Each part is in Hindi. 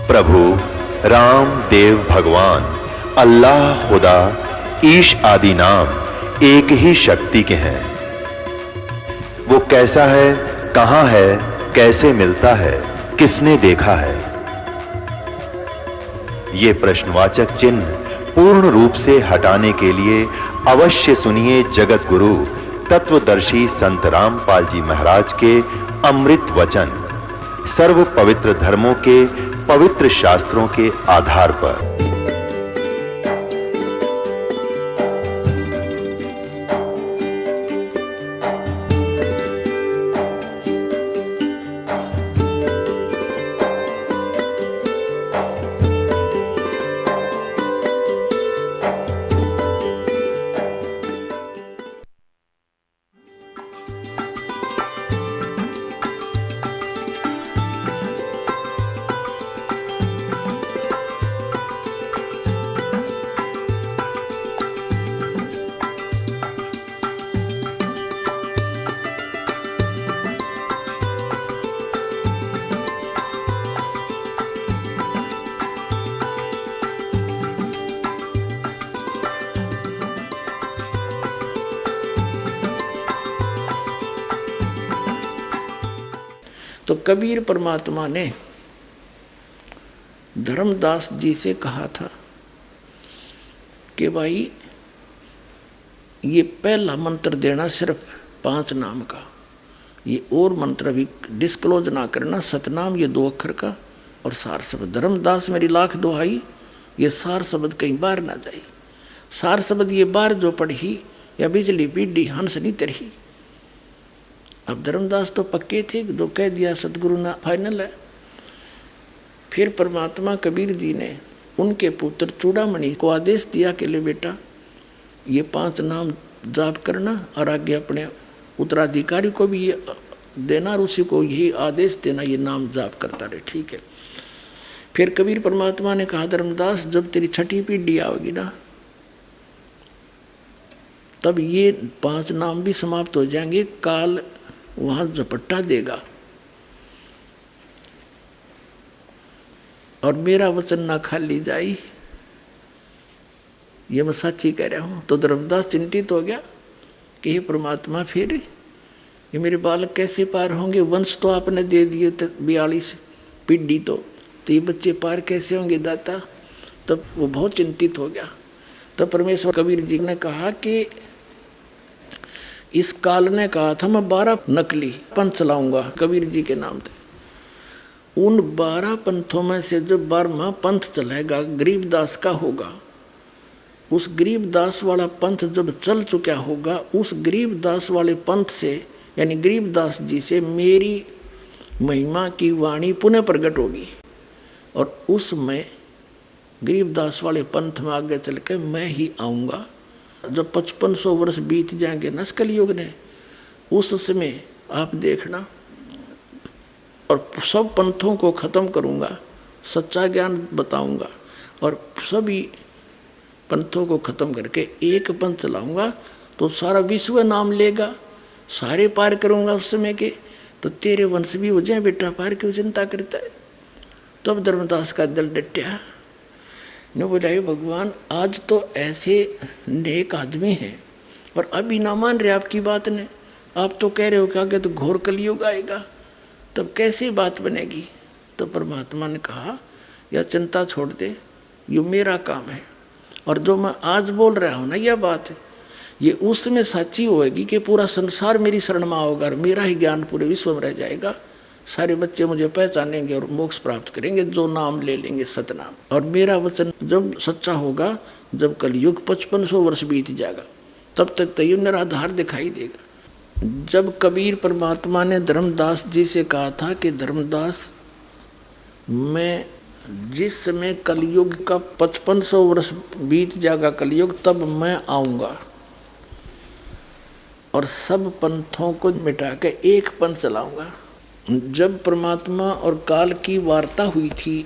प्रभु राम देव भगवान अल्लाह खुदा ईश आदि नाम एक ही शक्ति के हैं। वो कैसा है, कहां है, कैसे मिलता है, किसने देखा है? ये प्रश्नवाचक चिन्ह पूर्ण रूप से हटाने के लिए अवश्य सुनिए जगत गुरु तत्वदर्शी संत रामपाल जी महाराज के अमृत वचन, सर्व पवित्र धर्मों के पवित्र शास्त्रों के आधार पर। तो कबीर परमात्मा ने धर्मदास जी से कहा था कि भाई ये पहला मंत्र देना सिर्फ 5 नाम का, ये और मंत्र भी डिस्क्लोज ना करना, सतनाम ये 2 अक्षर का और सार शब्द। धर्मदास मेरी लाख दुहाई, ये सार शब्द कहीं बाहर ना जाए। सार शब्द ये बाहर जो पढ़ी या बिजली पीढ़ी हंस नहीं तरही। अब धर्मदास तो पक्के थे, जो कह दिया सतगुरु ना फाइनल है। फिर परमात्मा कबीर जी ने उनके पुत्र चूड़ामणि को आदेश दिया कि ले बेटा ये 5 नाम जाप करना और आगे अपने उत्तराधिकारी को भी ये देना और उसी को यही आदेश देना, ये नाम जाप करता रहे। ठीक है। फिर कबीर परमात्मा ने कहा धर्मदास जब तेरी 6ठी पीढ़ी आओगी ना तब ये 5 नाम भी समाप्त हो जाएंगे, काल वहां झपट्टा देगा और मेरा वचन ना खाली जाई, ये मैं सच्ची कह रहा हूं। तो धर्मदास चिंतित हो गया कि हे परमात्मा फिर ये मेरे बालक कैसे पार होंगे? वंश तो आपने दे दिए 42 पीढ़ी, तो ये बच्चे पार कैसे होंगे दाता? तब वो बहुत चिंतित हो गया। तब परमेश्वर कबीर जी ने कहा कि इस काल ने कहा था मैं 12 नकली पंथ चलाऊंगा कबीर जी के नाम से। उन 12 पंथों में से जो 12वां पंथ चलेगा गरीबदास का होगा। उस गरीबदास वाला पंथ जब चल चुका होगा, उस गरीबदास वाले पंथ से यानी गरीबदास जी से मेरी महिमा की वाणी पुनः प्रकट होगी और उसमें गरीबदास वाले पंथ में आगे चल के मैं ही आऊँगा। जब 5500 वर्ष बीत जाएंगे ना कलयुग ने, उस समय आप देखना और सब पंथों को ख़त्म करूँगा, सच्चा ज्ञान बताऊँगा और सभी पंथों को ख़त्म करके एक पंथ चलाऊँगा तो सारा विश्व नाम लेगा, सारे पार करूँगा उस समय के। तो तेरे वंश भी हो जाए बेटा, पार क्यों चिंता करता है? तब धर्मदास का दिल डटया ने बोला हे भगवान आज तो ऐसे नेक आदमी हैं और अभी ना मान रहे आपकी बात ने। आप तो कह रहे हो कि आगे तो घोर कलयुग आएगा, तब कैसी बात बनेगी? तो परमात्मा ने कहा यह चिंता छोड़ दे, ये मेरा काम है और जो मैं आज बोल रहा हूँ ना यह बात है, ये उसमें सच्ची होएगी कि पूरा संसार मेरी शरण में होगा और मेरा ही ज्ञान पूरे विश्व में रह जाएगा। सारे बच्चे मुझे पहचानेंगे और मोक्ष प्राप्त करेंगे जो नाम ले लेंगे सतनाम। और मेरा वचन जब सच्चा होगा, जब कलयुग 5500 वर्ष बीत जाएगा, तब तक तो ये निराधार दिखाई देगा। जब कबीर परमात्मा ने धर्मदास जी से कहा था कि धर्मदास मैं जिस समय कलयुग का 5500 वर्ष बीत जाएगा कलयुग, तब मैं आऊँगा और सब पंथों को मिटा के एक पंथ चलाऊँगा। जब परमात्मा और काल की वार्ता हुई थी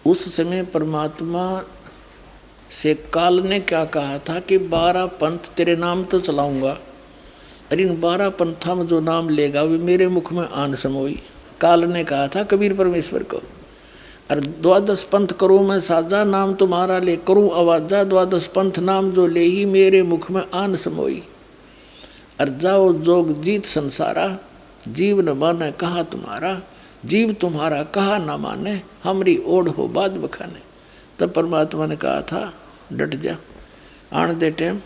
उस समय परमात्मा से काल ने क्या कहा था कि 12 पंथ तेरे नाम तो चलाऊंगा और इन 12 पंथों में जो नाम लेगा वे मेरे मुख में आन समोई। काल ने कहा था कबीर परमेश्वर को। और द्वादश पंथ करूँ मैं साजा, नाम तुम्हारा ले करूँ आवाजा, द्वादश पंथ नाम जो ले ही मेरे मुख में आन समोई। और जाओ जोग जीत संसारा, जीव न माने कहा तुम्हारा, जीव तुम्हारा कहा न माने, हमरी ओढ़ हो बाद बखाने। तब परमात्मा ने कहा था डट जा, आन दे टाइम,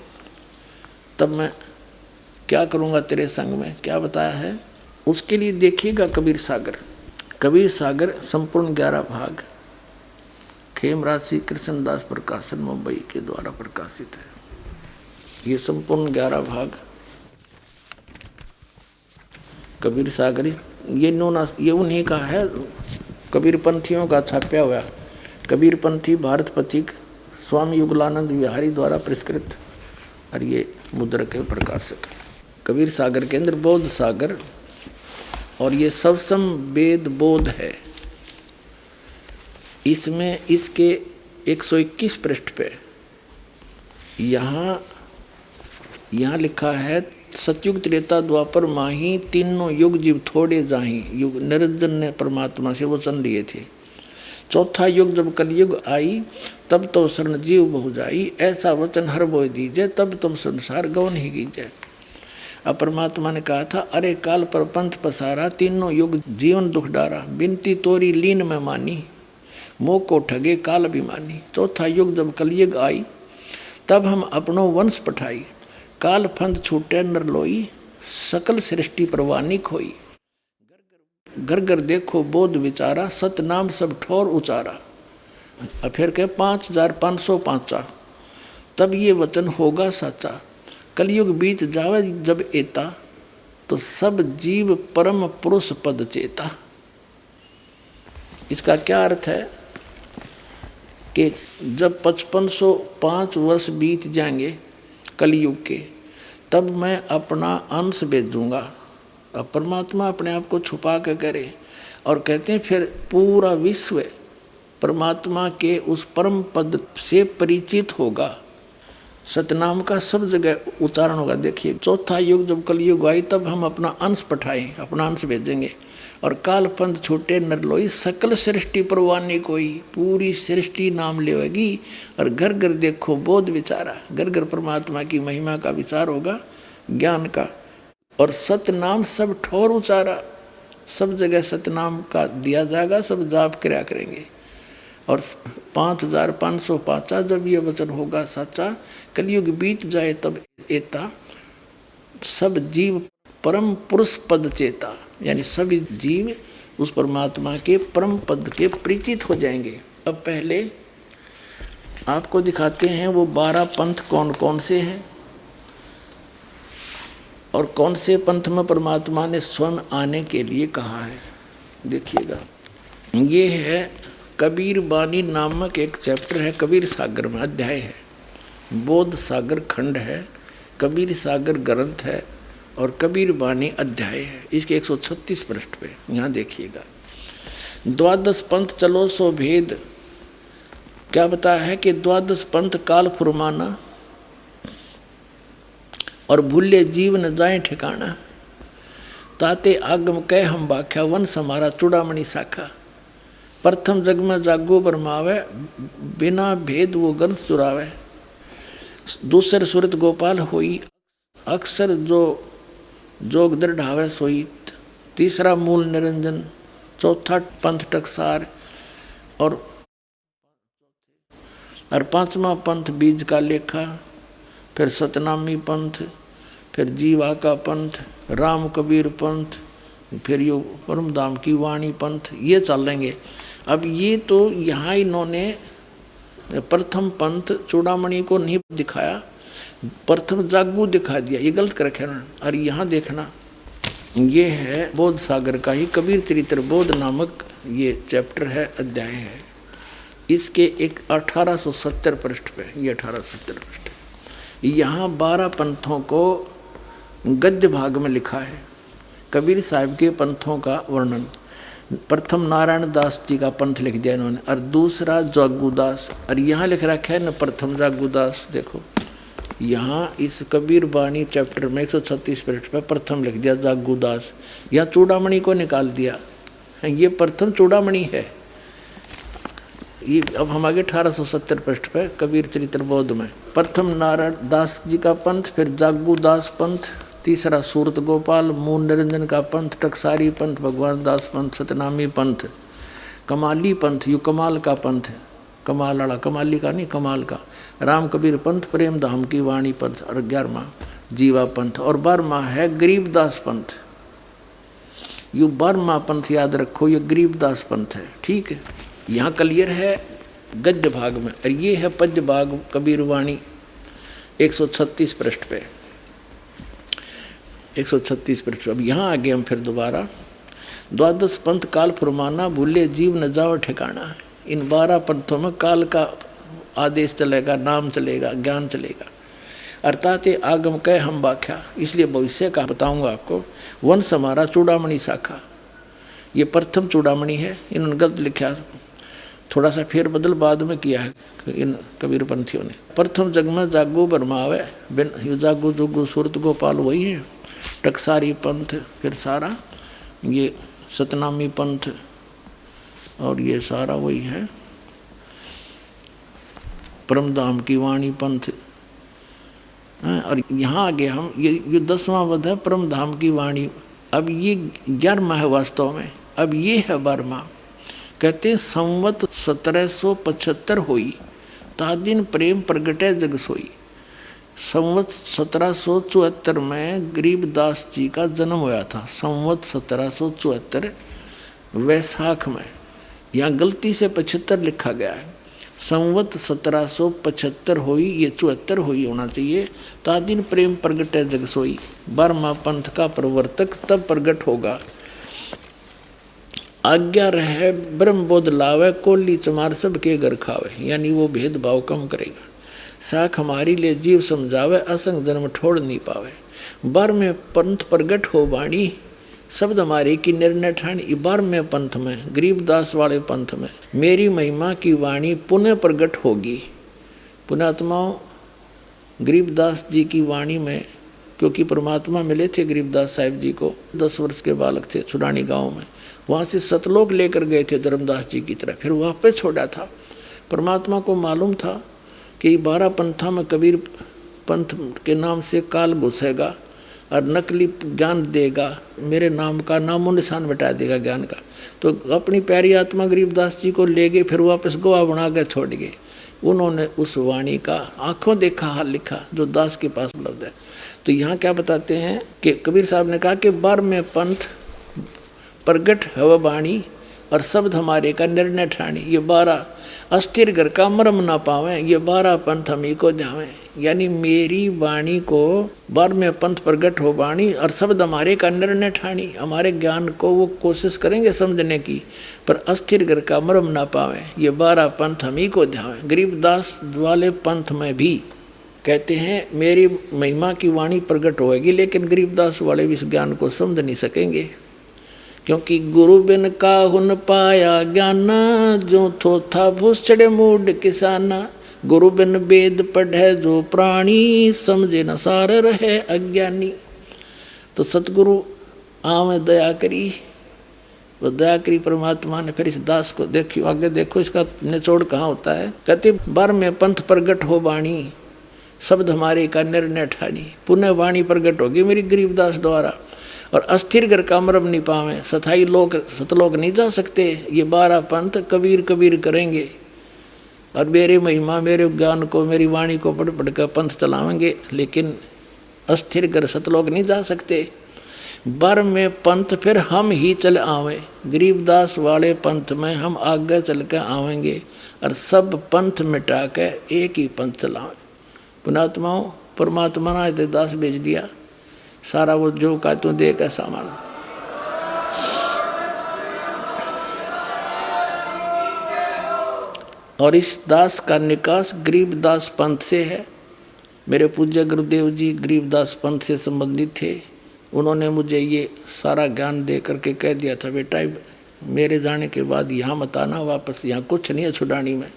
तब मैं क्या करूँगा तेरे संग में, क्या बताया है। उसके लिए देखिएगा कबीर सागर। कबीर सागर संपूर्ण 11 भाग खेमराज श्री कृष्णदास प्रकाशन मुंबई के द्वारा प्रकाशित है। ये संपूर्ण 11 भाग कबीर सागर ये उन्हीं का है, कबीर पंथियों का छापा हुआ। कबीर पंथी भारत पथिक स्वामी युगलानंद विहारी द्वारा पुरस्कृत, और ये मुद्रक के प्रकाशक। कबीर सागर के अंदर बौद्ध सागर और ये सबसम वेद बोध है। इसमें इसके 121 पृष्ठ पे यहाँ लिखा है सतयुग त्रेता द्वापर माही, तीनों युग जीव थोड़े जाही। युग निरंजन ने परमात्मा से वचन लिए थे। चौथा युग जब कलयुग आई, तब तो शरण जीव बहु जाई, ऐसा वचन हर बोय दीजिए, तब तुम संसार गवन ही कीजिए। अब परमात्मा ने कहा था अरे काल पर पंथ पसारा, तीनों युग जीवन दुख डारा, बिनती तोरी लीन में मानी, मोह को ठगे काल अभिमानी। चौथा युग जब कलयुग आई, तब हम अपनो वंश पठाई, काल फंद छूटे नर लोई, सकल सृष्टि परवानी खोई। घर घर देखो बोध विचारा, सत नाम सब ठोर उचारा। अब फिर कहे 5505, तब ये वचन होगा साचा, कलयुग बीत जावे जब एता, तो सब जीव परम पुरुष पद चेता। इसका क्या अर्थ है कि जब 5505 वर्ष बीत जाएंगे कलयुग के, तब मैं अपना अंश भेजूंगा। अब परमात्मा अपने आप को छुपा के करे और कहते हैं फिर पूरा विश्व परमात्मा के उस परम पद से परिचित होगा, सतनाम का सब जगह उच्चारण होगा। देखिए चौथा युग जब कलयुग आई, तब हम अपना अंश पठाएं, अपना अंश भेजेंगे, और काल पंथ छूटे नर लोई, सकल सृष्टि परवानी कोई। पूरी सृष्टि नाम लेगी, और घर घर देखो बोध विचारा, घर घर परमात्मा की महिमा का विचार होगा, ज्ञान का। और सतनाम सब ठोर उचारा, सब जगह सतनाम का दिया जाएगा, सब जाप किया करेंगे। और 5505 जब ये वचन होगा साचा, कलयुग बीत जाए तब एता, सब जीव परम पुरुष पद चेता, यानी सभी जीव उस परमात्मा के परम पद के परिचित हो जाएंगे। अब पहले आपको दिखाते हैं वो 12 पंथ कौन कौन से हैं, और कौन से पंथ में परमात्मा ने स्वयं आने के लिए कहा है। देखिएगा, ये है कबीर बानी नामक एक चैप्टर है, कबीर सागर में अध्याय है, बोध सागर खंड है, कबीर सागर ग्रंथ है, और कबीर बानी अध्याय है। इसके 136 पृष्ठ पे यहाँ देखिएगा। द्वादश पंथ चलो सो भेद, क्या बताया है कि द्वादश पंथ काल फुरमाना, और भूले जीव न जाए ठिकाना, ताते आगम कह हम बाख्या, वंश हमारा चूड़ामणि शाखा। प्रथम जग में जागो बरमावे, बिना भेद वो गंध चुरावे। दूसर सुरत गोपाल होई, अक्सर जो जोग दृढ़ावे सोई। तीसरा मूल निरंजन, चौथा पंथ टकसार, और 5वां पंथ बीज का लेखा, फिर सतनामी पंथ, फिर जीवा का पंथ, राम कबीर पंथ, फिर यो परमधाम की वाणी पंथ, ये चलेंगे। अब ये तो यहाँ इन्होंने प्रथम पंथ चूड़ामणि को नहीं दिखाया, प्रथम जागू दिखा दिया, ये गलत कर रखे ना। और यहाँ देखना, ये है बोध सागर का ही कबीर चरित्र बोध नामक ये चैप्टर है, अध्याय है। इसके एक 1870 पृष्ठ पे, ये 1870 पृष्ठ, यहाँ 12 पंथों को गद्य भाग में लिखा है, कबीर साहब के पंथों का वर्णन। प्रथम नारायण दास जी का पंथ लिख दिया इन्होंने, और दूसरा जागूदास, और यहाँ लिख रखा है न प्रथम जागूदास। देखो यहाँ इस कबीर बानी चैप्टर में 136 पृष्ठ पर प्रथम लिख दिया जागूदास, यहाँ चूड़ामणि को निकाल दिया, ये प्रथम चूड़ामणि है। ये अब हम आगे 1870 पृष्ठ पे कबीर चरित्र बोध में प्रथम नारायण दास जी का पंथ, फिर जागू दास पंथ, तीसरा सूरत गोपाल मूल निरंजन का पंथ, टकसारी पंथ, भगवान दास पंथ, सतनामी पंथ, कमाली पंथ, यू कमाल का पंथ है, कमाल वाला, कमाली का नहीं कमाल का, राम कबीर पंथ, प्रेम धाम की वाणी पंथ, और 11वां जीवा पंथ, और 12वां है गरीबदास पंथ। यू 12वां पंथ याद रखो, ये गरीबदास पंथ है। ठीक है, यहाँ क्लियर है गद्य भाग में, और ये है पद्य भाग कबीर वाणी 136 पृष्ठ पे, 136 पृष्ठ। अब यहाँ आगे हम फिर दोबारा 12 पंथ काल फरमाना, भूले जीव न जाओ ठिकाना। इन 12 पंथों में काल का आदेश चलेगा, नाम चलेगा, ज्ञान चलेगा, अर्थात ये आगम कह हम व्याख्या, इसलिए भविष्य का बताऊंगा आपको। वंश हमारा चूड़ामणि शाखा, ये प्रथम चूड़ामणि है। इन्होंने गलत लिखा, थोड़ा सा फेर बदल बाद में किया है इन कबीर पंथियों ने। प्रथम जग में जागो बरमावे, बिन जागो जोगो सूरत गोपाल वही है, टकसारी पंथ, फिर सारा ये सतनामी पंथ, और ये सारा वही है परमधाम की वाणी पंथ। और यहाँ आगे हम ये 10वां वध है परमधाम की वाणी। अब ये 11वां है वास्तव में, अब ये है 12वां। कहते संवत 1775 होई, ता दिन प्रेम प्रगटे जग सोई। संवत 1774 में गरीबदास जी का जन्म हुआ था, संवत 1774 वैशाख में। यहाँ गलती से 75 लिखा गया है, संवत 1775 हुई, ये 74 हुई होना चाहिए। ता दिन प्रेम प्रगटे जग सोई, 12वां पंथ का प्रवर्तक तब प्रगट होगा। आज्ञा रहे ब्रह्म बोध लावे, कोली चमार सब के घर खावे, यानी वो भेदभाव कम करेगा। साख हमारी ले जीव समझावे, असंग जन्म ठोड़ नहीं पावे। 12वें पंथ प्रगट हो वाणी, शब्द हमारे की निर्णय ठानी। 12वें पंथ में, गरीबदास वाले पंथ में, मेरी महिमा की वाणी पुनः प्रगट होगी। पुण्यात्माओं, गरीबदास जी की वाणी में, क्योंकि परमात्मा मिले थे गरीबदास साहिब जी को, 10 वर्ष के बालक थे छुड़ानी गांव में, वहाँ से सतलोक लेकर गए थे धर्मदास जी की तरह, फिर वापस छोड़ा था। परमात्मा को मालूम था कि 12 पंथा में कबीर पंथ के नाम से काल घुसेगा और नकली ज्ञान देगा, मेरे नाम का नामो निशान मिटा देगा ज्ञान का। तो अपनी प्यारी आत्मा गरीबदास जी को ले गए, फिर वापस गवाह बना के छोड़ गए। उन्होंने उस वाणी का आंखों देखा हाल लिखा, जो दास के पास उपलब्ध है। तो यहाँ क्या बताते हैं कि कबीर साहब ने कहा कि 12वें पंथ प्रगट है वाणी, और शब्द हमारे का निर्णय ठानी। ये 12 अस्थिर घर का मरम ना पावें, ये 12 पंथ हमी को ध्यावें। यानी मेरी वाणी को 12वें पंथ प्रगट हो वाणी, और शब्द हमारे का निर्णय ठानी। हमारे ज्ञान को वो कोशिश करेंगे समझने की, पर अस्थिर घर का मरम ना पावें, ये 12 पंथ हमी को ध्यावें। गरीबदास वाले पंथ में भी कहते हैं मेरी महिमा की वाणी प्रगट होएगी, लेकिन गरीबदास वाले भी इस ज्ञान को समझ नहीं सकेंगे, क्योंकि गुरु बिन काहुन पाया ज्ञाना, जो थोथा भूस चढ़े मूड किसाना। गुरु बिन वेद पढ़े जो प्राणी, समझे न सार रहे अज्ञानी। तो सतगुरु आवे दया करी, वो दया करी परमात्मा ने। फिर इस दास को देखियो, आगे देखो इसका निचोड़ कहाँ होता है। कहते 12वें पंथ प्रगट हो वाणी, शब्द हमारे का निर्णय ठानी। पुनः वाणी प्रगट होगी मेरी गरीबदास द्वारा, और अस्थिर घर का मरम नहीं पावे, सथाई लोग सतलोक नहीं जा सकते। ये 12 पंथ कबीर कबीर करेंगे, और मेरे महिमा मेरे ज्ञान को मेरी वाणी को पढ़ पढ़ कर पंथ चलावेंगे, लेकिन अस्थिर घर सतलोक नहीं जा सकते। 12वें पंथ फिर हम ही चल आवे, गरीबदास वाले पंथ में हम आगे चल कर आवेंगे, और सब पंथ मिटा के एक ही पंथ चलावें। पुणात्माओं, परमात्मा ने दास भेज दिया, सारा वो जो का तू दे का सामान। और इस दास का निकास गरीबदास पंथ से है। मेरे पूज्य गुरुदेव जी गरीबदास पंथ से संबंधित थे। उन्होंने मुझे ये सारा ज्ञान दे करके कह दिया था, बेटा मेरे जाने के बाद यहाँ मत आना वापस, यहाँ कुछ नहीं है छुड़ानी में,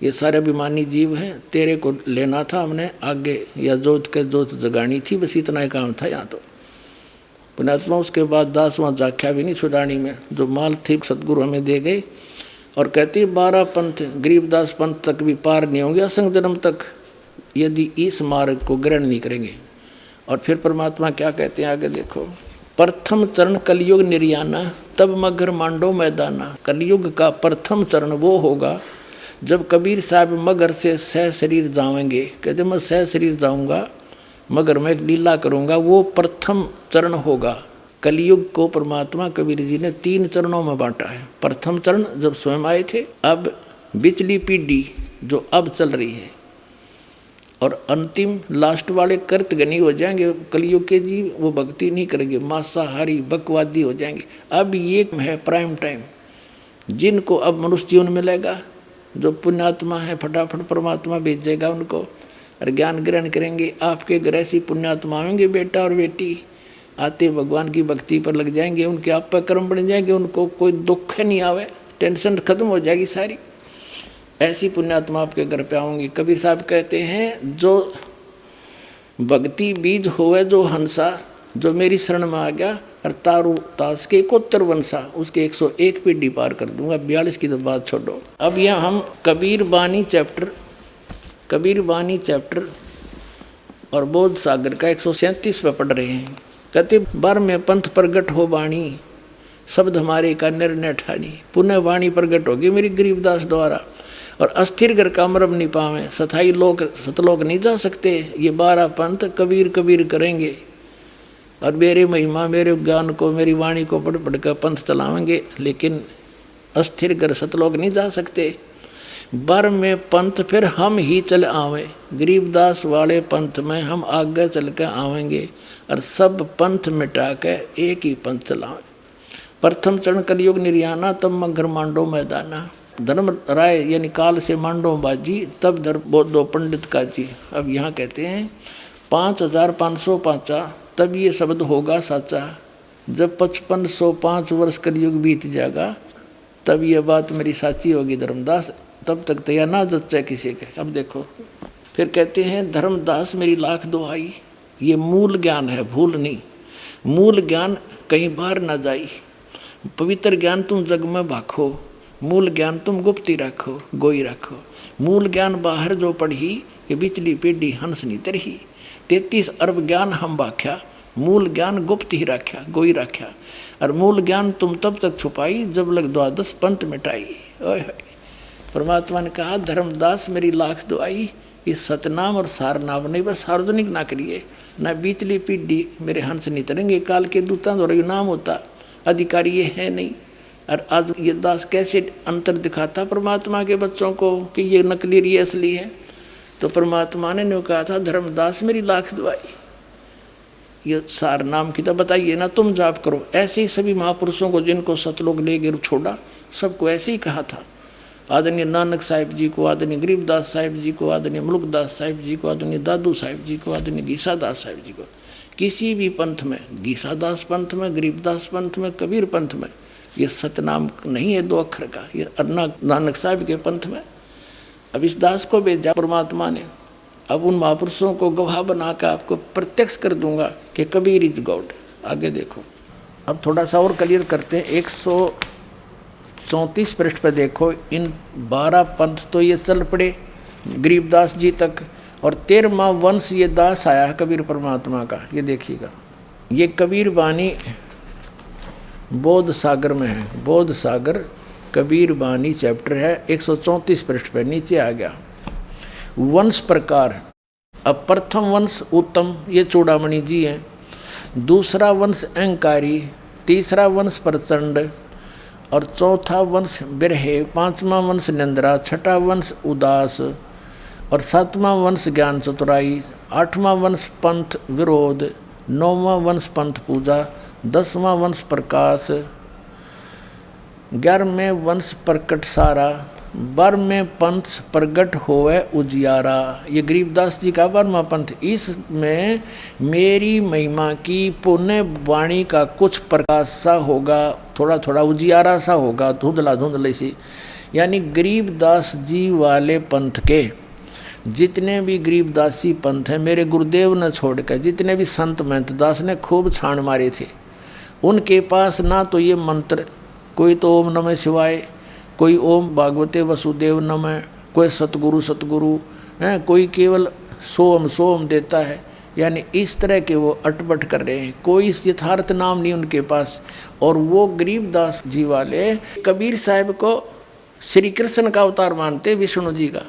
ये सारे अभिमानी जीव हैं, तेरे को लेना था हमने आगे, या जोत के जोत जगानी थी, बस इतना ही काम था यहाँ तो। पुण्यात्मा उसके बाद दास वहाँ जाख्या भी नहीं छुड़ानी में, जो माल थी सतगुरु हमें दे गए। और कहते 12 पंथ गरीबदास पंथ तक भी पार नहीं होंगे असंग जन्म तक, यदि इस मार्ग को ग्रहण नहीं करेंगे। और फिर परमात्मा क्या कहते हैं आगे देखो, प्रथम चरण कलयुग निर्याना तब मगर मांडो मैदाना। कलयुग का प्रथम चरण वो होगा जब कबीर साहब मगर से सह शरीर जाएंगे। कहते मैं सह शरीर जाऊंगा, मगर मैं एक लीला करूंगा, वो प्रथम चरण होगा। कलयुग को परमात्मा कबीर जी ने 3 चरणों में बांटा है। प्रथम चरण जब स्वयं आए थे, अब बिचली पीढ़ी जो अब चल रही है, और अंतिम लास्ट वाले कर्तगनी हो जाएंगे कलयुग के जी, वो भक्ति नहीं करेंगे, मांसाहारी बकवादी हो जाएंगे। अब ये है प्राइम टाइम, जिनको अब मनुष्य जीवन मिलेगा, जो पुण्यात्मा है फटाफट परमात्मा भेजेगा उनको, और ज्ञान ग्रहण करेंगे। आपके घर ऐसी पुण्यात्मा होंगे बेटा और बेटी, आते भगवान की भक्ति पर लग जाएंगे, उनके आप पर कर्म बन जाएंगे, उनको कोई दुख नहीं आवे, टेंशन खत्म हो जाएगी सारी। ऐसी पुण्यात्मा आपके घर पे आऊँगी। कबीर साहब कहते हैं जो भक्ति बीज होवे जो हंसा, जो मेरी शरण में आ गया और तारू तास के 71 वंशा, उसके 101 पीढ़ी पार कर दूंगा। 42 की तो बात छोड़ो। अब यहाँ हम कबीर बानी चैप्टर और बोध सागर का 137 पे पढ़ रहे हैं। कहते 12 में पंथ प्रगट हो बाणी, शब्द हमारे का निर्णय ठानी। पुनः वाणी प्रगट होगी मेरी गरीबदास द्वारा, और अस्थिर घर का मरम नहीं पावे, सथाई लोग सतलोक नहीं जा सकते। ये 12 पंथ कबीर कबीर करेंगे, और मेरे महिमा मेरे ज्ञान को मेरी वाणी को पढ़ पढ़ कर पंथ चलावेंगे, लेकिन अस्थिर घर सतलोक नहीं जा सकते। बर में पंथ फिर हम ही चल आवे, गरीबदास वाले पंथ में हम आगे चल कर आवेंगे, और सब पंथ मिटा के एक ही पंथ चलावें। प्रथम चरण कलयुग निर्याना तब मगर मांडो मैदाना। धर्म राय यानी काल से मांडो बाजी, तब धर्म बौद्धो पंडित का जी। अब यहाँ कहते हैं 5505 तब ये शब्द होगा साचा, जब 5505 वर्ष कलयुग बीत जाएगा, तब ये बात मेरी साची होगी धर्मदास, तब तक तो यह ना जच्चे किसी के। अब देखो फिर कहते हैं धर्मदास मेरी लाख दुहाई, ये मूल ज्ञान है, भूल नहीं। मूल ज्ञान कहीं बाहर ना जाई, पवित्र ज्ञान तुम जग में भाखो, मूल ज्ञान तुम गुप्ती रखो गोई रखो। मूल ज्ञान बाहर जो पढ़ी, ये बिचली पीढ़ी हंस नी तरही। 33 अरब ज्ञान हम बाख्या, मूल ज्ञान गुप्त ही रख्या गोई रख्या। और मूल ज्ञान तुम तब तक छुपाई जब लग 12 पंथ मिटाई। ओए परमात्मा ने कहा धर्मदास मेरी लाख दुआई, इस सतनाम और सारनाम नहीं बस सार्वजनिक ना करिए, ना बिचली पीढ़ी मेरे हंस नहीं तरेंगे। काल के दूता और नाम होता, अधिकारी ये है नहीं। और आज ये दास कैसे अंतर दिखाता परमात्मा के बच्चों को कि ये नकली ये असली है। तो परमात्मा ने कहा था धर्मदास मेरी लाख दुआई, ये सार नाम की तो बताइए ना, तुम जाप करो। ऐसे ही सभी महापुरुषों को जिनको सतलोक ले गिर छोड़ा, सबको ऐसे ही कहा था। आदरणीय नानक साहिब जी को, आदरणीय गरीबदास साहिब जी को, आदरणीय मुल्कदास साहिब जी को, आदरणीय दादू साहिब जी को, आदरणीय गीसादास साहिब जी को। किसी भी पंथ में, गीसादास पंथ में, गरीबदास पंथ में, कबीर पंथ में, ये सतनाम नहीं है 2 अक्षर का, ये अन्ना नानक साहिब के पंथ में। अब इस दास को भेजा परमात्मा ने, अब उन महापुरुषों को गवाह बनाकर आपको प्रत्यक्ष कर दूंगा कि कबीर इज गॉड। आगे देखो, अब थोड़ा सा और क्लियर करते हैं। 134 पृष्ठ पे देखो, इन 12 पंथ तो ये चल पड़े गरीबदास जी तक, और 13वां वंश ये दास आया है कबीर परमात्मा का। ये देखिएगा, ये कबीर बानी बोध सागर में है, बोध सागर कबीर बानी चैप्टर है, 134 पृष्ठ पे नीचे आ गया। वंश प्रकार, अब प्रथम वंश उत्तम, ये चूड़ामणि जी हैं। दूसरा वंश अहंकारी, तीसरा वंश प्रचंड, और चौथा वंश बिरहे, 5वां वंश निंद्रा, 6ठा वंश उदास, और 7वां वंश ज्ञान चतुराई, 8वां वंश पंथ विरोध, 9वां वंश पंथ पूजा, 10वां वंश प्रकाश, 11वें वंश प्रकट सारा, 12वें पंथ प्रगट होवे उजियारा। ये गरीबदास जी का 12वां पंथ। इसमें मेरी महिमा की पुण्य वाणी का कुछ प्रकाश सा होगा, थोड़ा थोड़ा उजियारा सा होगा, धुंधला धुंधले सी। यानी गरीबदास जी वाले पंथ के जितने भी गरीबदासी पंथ हैं, मेरे गुरुदेव ने छोड़कर जितने भी संत महंत दास ने खूब छाण मारे थे, उनके पास ना तो ये मंत्र, कोई तो ओम नमः शिवाय, कोई ओम भागवते वसुदेव नमः, कोई सतगुरु सतगुरु हैं, कोई केवल सोम सोम देता है। यानी इस तरह के वो अटपट कर रहे हैं, कोई यथार्थ नाम नहीं उनके पास। और वो गरीबदास जी वाले कबीर साहब को श्री कृष्ण का अवतार मानते, विष्णु जी का,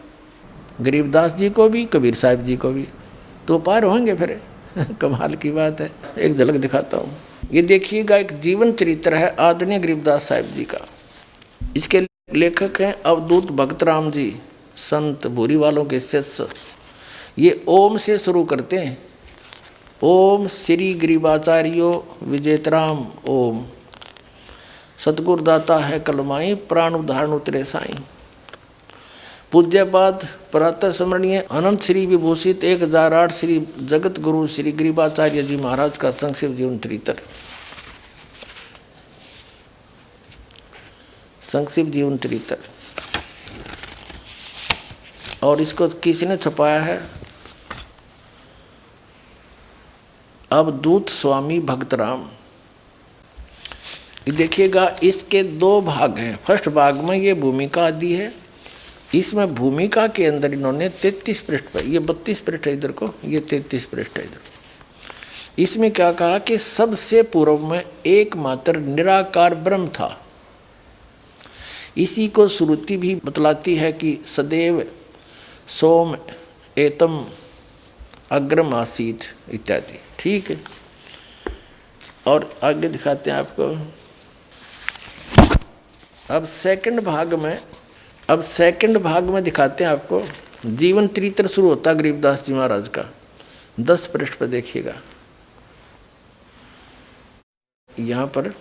गरीबदास जी को भी कबीर साहब जी को भी, तो पार होंगे फिर। कमाल की बात है। एक झलक दिखाता हूँ, ये देखिएगा, एक जीवन चरित्र है आदरणीय गरीबदास साहब जी का। इसके लेखक हैं अवधूत भक्तराम जी, संत भूरी वालों के शिष्य। ये ओम से शुरू करते हैं, ओम श्री गरीबाचार्यो विजेतराम ओम, सतगुरुदाता है कलमाई, प्राण उदाहरण उतरे साईं। पूज्यपाद प्रातः स्मरणीय अनंत श्री विभूषित 1008 श्री जगत गुरु श्री गरीबाचार्य जी महाराज का संक्षिप्त जीवन चरित्र, संक्षिप्त जीवन चरित्र। और इसको किसी ने छपाया है, अवधूत स्वामी भक्तराम। देखिएगा, इसके 2 भाग हैं। फर्स्ट भाग में ये भूमिका आदि है, इसमें भूमिका के अंदर इन्होंने 33 पृष्ठ पर, ये 32 पृष्ठ है इधर को, ये 33 पृष्ठ है इधर। इसमें क्या कहा कि सबसे पूर्व में एकमात्र निराकार ब्रह्म था। इसी को श्रुति भी बतलाती है कि सदैव सोम एतम अग्रम आसीत इत्यादि। ठीक है, और आगे दिखाते हैं आपको। अब सेकंड भाग में दिखाते हैं आपको, जीवन चरित्र शुरू होता है गरीबदास जी महाराज का। 10 पृष्ठ पर देखिएगा यहाँ पर।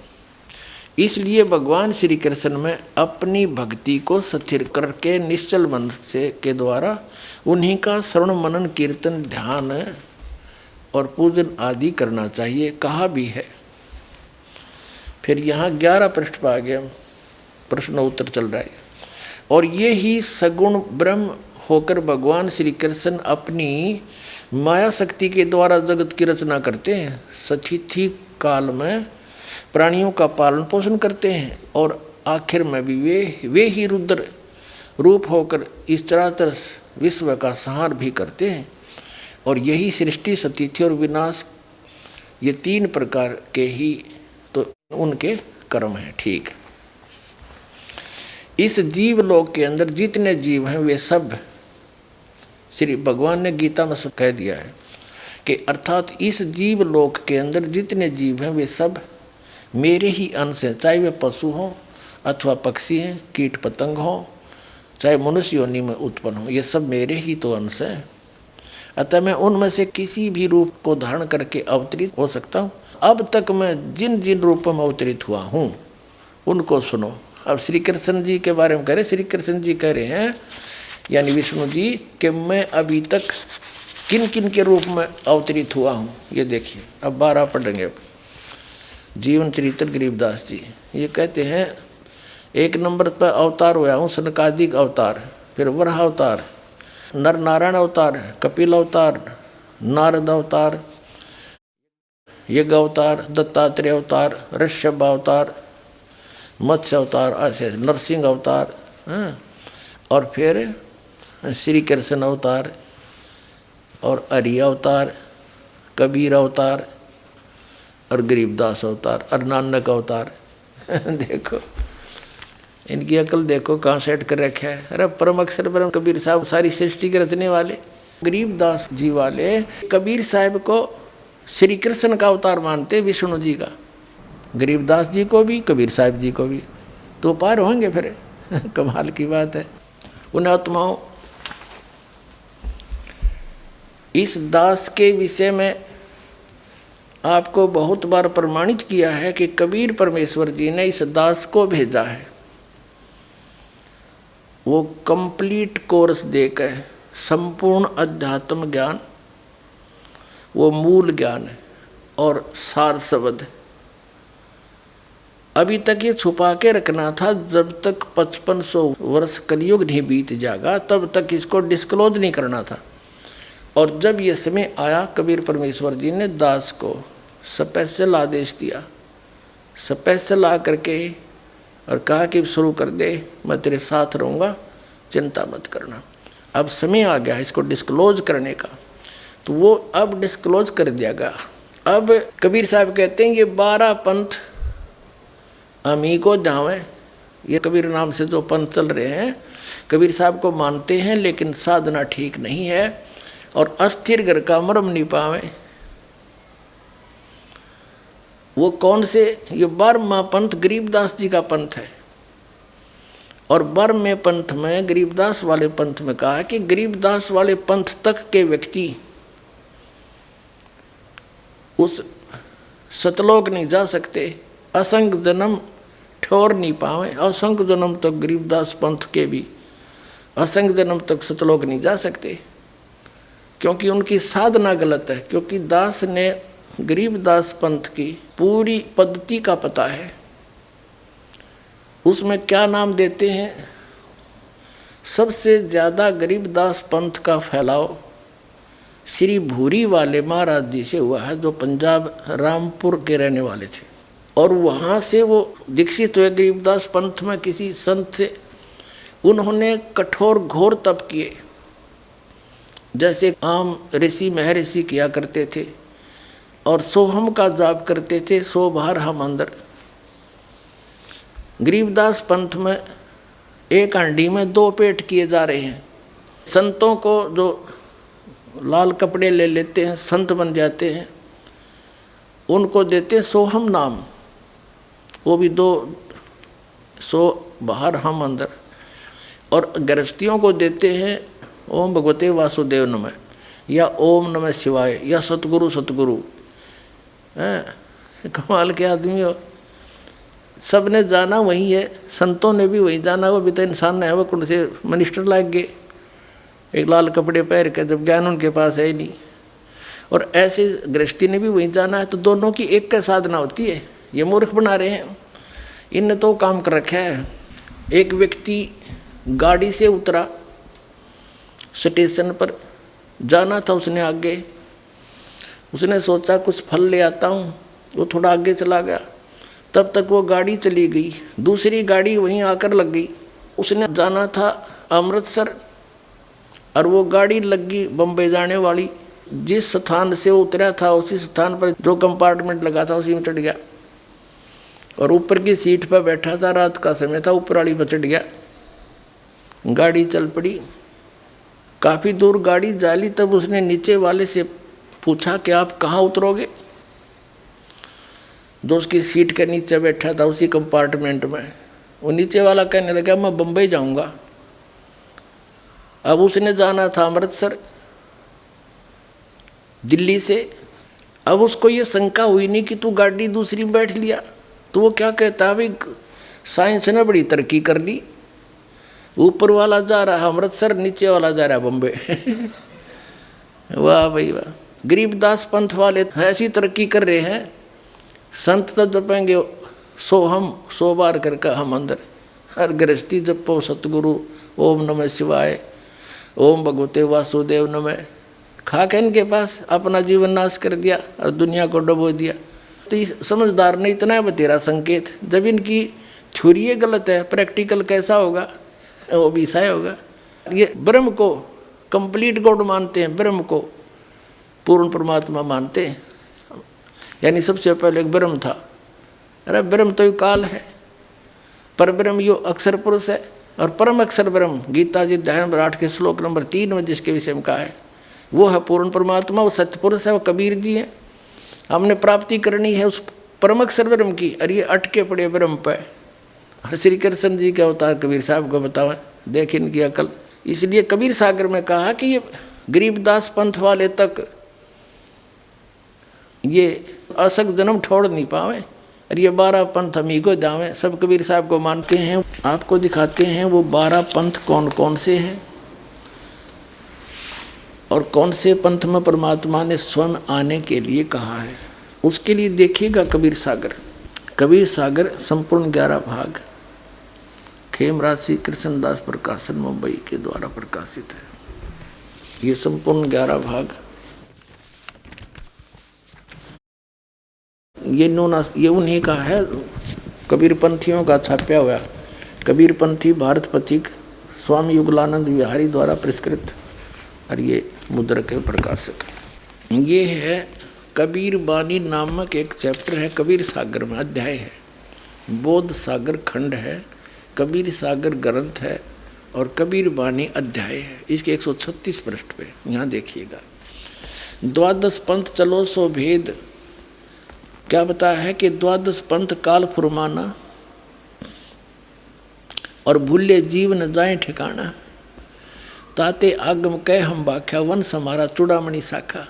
इसलिए भगवान श्री कृष्ण में अपनी भक्ति को स्थिर करके निश्चल मन से के द्वारा उन्हीं का श्रवण मनन कीर्तन ध्यान और पूजन आदि करना चाहिए, कहा भी है। फिर यहाँ 11 पृष्ठ पर आ गया, प्रश्न उत्तर चल रहा है। और ये ही सगुण ब्रह्म होकर भगवान श्री कृष्ण अपनी माया शक्ति के द्वारा जगत की रचना करते हैं, सतिथि काल में प्राणियों का पालन पोषण करते हैं, और आखिर में भी वे ही रुद्र रूप होकर इस चराचर विश्व का संहार भी करते हैं। और यही सृष्टि सतिथि और विनाश, ये 3 प्रकार के ही तो उनके कर्म हैं। ठीक, इस जीव लोक के अंदर जितने जीव हैं वे सब, श्री भगवान ने गीता में सब कह दिया है कि अर्थात इस जीव लोक के अंदर जितने जीव हैं वे सब मेरे ही अंश हैं, चाहे वे पशु हों अथवा पक्षी हैं, कीट पतंग हों, चाहे मनुष्य योनि में उत्पन्न हो, ये सब मेरे ही तो अंश हैं। अतः मैं उनमें से किसी भी रूप को धारण करके अवतरित हो सकता हूँ। अब तक मैं जिन जिन रूपों में अवतरित हुआ हूँ उनको सुनो। अब श्री कृष्ण जी के बारे में कह रहे, श्री कृष्ण जी कह रहे हैं यानी विष्णु जी कि मैं अभी तक किन किन के रूप में अवतरित हुआ हूँ। ये देखिए, अब 12 पढ़ेंगे। जीवन चरित्र गरीबदास जी ये कहते हैं, 1 नंबर पर अवतार हुआ हूँ सनकादिक अवतार, फिर वराह अवतार, नर नारायण अवतार, कपिल अवतार, नारद अवतार, यज्ञ अवतार, दत्तात्रेय अवतार, ऋषभ अवतार, मत्स्य अवतार, ऐसे नरसिंह अवतार, और फिर श्री कृष्ण अवतार, और हरि अवतार, कबीर अवतार, और गरीबदास अवतार, और नानक अवतार। देखो इनकी अकल देखो कहाँ सेट कर रखा है। अरे परम अक्षर ब्रह्म कबीर साहब सारी सृष्टि के रचने वाले, गरीबदास जी वाले कबीर साहब को श्री कृष्ण का अवतार मानते, विष्णु जी का, गरीबदास जी को भी कबीर साहब जी को भी, तो पार होंगे फिर। कमाल की बात है। उन आत्माओं, इस दास के विषय में आपको बहुत बार प्रमाणित किया है कि कबीर परमेश्वर जी ने इस दास को भेजा है। वो कंप्लीट कोर्स देकर संपूर्ण अध्यात्म ज्ञान, वो मूल ज्ञान और सार शब्द अभी तक ये छुपा के रखना था। जब तक 5500 वर्ष कलयुग नहीं बीत जाएगा तब तक इसको डिस्क्लोज नहीं करना था। और जब ये समय आया, कबीर परमेश्वर जी ने दास को स्पेशल आदेश दिया स्पेशल आ करके और कहा कि शुरू कर दे, मैं तेरे साथ रहूँगा, चिंता मत करना। अब समय आ गया इसको डिस्क्लोज करने का, तो वो अब डिस्क्लोज कर दिया गया। अब कबीर साहब कहते हैं ये 12 पंथ अमी को जावें, ये कबीर नाम से जो पंथ चल रहे हैं कबीर साहब को मानते हैं, लेकिन साधना ठीक नहीं है और अस्थिर घर का मरम नहीं पावे। वो कौन से? ये 12वां पंथ गरीबदास जी का पंथ है। और 12वें पंथ में गरीबदास वाले पंथ में कहा कि गरीबदास वाले पंथ तक के व्यक्ति उस सतलोक नहीं जा सकते, असंग जन्म ठोर नहीं पावे। असंग जन्म तक गरीबदास पंथ के भी असंग जन्म तक सतलोक नहीं जा सकते, क्योंकि उनकी साधना गलत है। क्योंकि दास ने गरीबदास पंथ की पूरी पद्धति का पता है, उसमें क्या नाम देते हैं। सबसे ज़्यादा गरीबदास पंथ का फैलाव श्री भूरी वाले महाराज जी से हुआ है, जो पंजाब रामपुर के रहने वाले थे, और वहाँ से वो दीक्षित हुए गरीबदास पंथ में किसी संत से। उन्होंने कठोर घोर तप किए, जैसे आम ऋषि महर्षि किया करते थे, और सोहम का जाप करते थे, सो बाहर हम अंदर। गरीबदास पंथ में एक हांडी में 2 पेट किए जा रहे हैं। संतों को जो लाल कपड़े ले लेते हैं, संत बन जाते हैं, उनको देते हैं सोहम नाम, वो भी 2, सो बाहर हम अंदर। और गृहस्थियों को देते हैं ओम भगवते वासुदेव नमः, या ओम नमः शिवाय, या सतगुरु सतगुरु। कमाल के आदमी हो, सबने जाना वही है, संतों ने भी वही जाना। वो भी तो इंसान है, वो कौन से मिनिस्टर लाग गए एक लाल कपड़े पहन के, जब ज्ञान उनके पास है ही नहीं। और ऐसे गृहस्थी ने भी वही जाना है, तो दोनों की एक का साधना होती है। ये मूर्ख बना रहे हैं, इनने तो काम कर रखा है। एक व्यक्ति गाड़ी से उतरा, स्टेशन पर जाना था उसने आगे, उसने सोचा कुछ फल ले आता हूँ, वो थोड़ा आगे चला गया, तब तक वो गाड़ी चली गई, दूसरी गाड़ी वहीं आकर लग गई। उसने जाना था अमृतसर और वो गाड़ी लग गई बम्बई जाने वाली। जिस स्थान से वो उतरा था उसी स्थान पर जो कंपार्टमेंट लगा था उसी में चढ़ गया, और ऊपर की सीट पर बैठा था, रात का समय था, ऊपर वाली पर चढ़ गया। गाड़ी चल पड़ी, काफ़ी दूर गाड़ी जाली, तब उसने नीचे वाले से पूछा कि आप कहाँ उतरोगे। जो उसकी सीट के नीचे बैठा था उसी कंपार्टमेंट में, वो नीचे वाला कहने लगा मैं बम्बई जाऊंगा। अब उसने जाना था अमृतसर दिल्ली से। अब उसको ये शंका हुई नहीं कि तू गाड़ी दूसरी में बैठ लिया, तो वो क्या कहता, भाई साइंस ने बड़ी तरक्की कर ली, ऊपर वाला जा रहा है अमृतसर, नीचे वाला जा रहा है बम्बई। वाह भाई वाह, गरीबदास पंथ वाले ऐसी तरक्की कर रहे हैं। संत तो जपेंगे सो हम, 100 बार करके हम अंदर। हर गृहस्थी जपो सतगुरु, ओम नमः शिवाय, ओम भगवते वासुदेव नमः। खा के इनके पास अपना जीवन नाश कर दिया और दुनिया को डुबो दिया। तो इस समझदार ने इतना है तेरा संकेत, जब इनकी थ्योरी गलत है, प्रैक्टिकल कैसा होगा, वो भी ऐसा होगा। ये ब्रह्म को कंप्लीट गॉड मानते हैं, ब्रह्म को पूर्ण परमात्मा मानते हैं। यानी सबसे पहले एक ब्रह्म था। अरे ब्रह्म तो काल है, पर ब्रह्म यो अक्षर पुरुष है, और परम अक्षर ब्रह्म गीता जी अध्याय नंबर 8 के श्लोक नंबर 3 में जिसके विषय में कहा है, वो है पूर्ण परमात्मा, वो सत्य पुरुष है, वो कबीर जी हैं। हमने प्राप्ति करनी है उस परम अक्षर ब्रह्म की, और ये अटके पड़े ब्रह्म पर। श्री कृष्ण जी का अवतार कबीर साहब को बतावें, देख इनकी अकल। इसलिए कबीर सागर में कहा कि ये गरीबदास पंथ वाले तक ये असक जन्म छोड़ नहीं पावे, और ये 12 पंथ हम ही को जावें। सब कबीर साहब को मानते हैं। आपको दिखाते हैं वो 12 पंथ कौन कौन से हैं, और कौन से पंथ में परमात्मा ने स्वयं आने के लिए कहा है। उसके लिए देखिएगा कबीर सागर। कबीर सागर संपूर्ण 11 भाग खेमराज श्री कृष्णदास प्रकाशन मुंबई के द्वारा प्रकाशित है। ये संपूर्ण 11 भाग ये उन्हीं का है, कबीरपंथियों का छापा हुआ। कबीरपंथी भारत पथिक स्वामी युगलानंद विहारी द्वारा पुरस्कृत, और ये मुद्रक के प्रकाशक। ये है कबीर बानी नामक एक चैप्टर है, कबीर सागर में अध्याय है। बोध सागर खंड है, कबीर सागर ग्रंथ है, और कबीर बानी अध्याय है। इसके 136 पृष्ठ पे यहाँ देखिएगा। द्वादश पंथ चलो सो भेद, क्या बताया है कि द्वादश पंथ काल फुरमाना, और भूले जीव न जाए ठिकाना। ताते आगम कह हम बाख्या, वन समारा चूड़ामणि शाखा।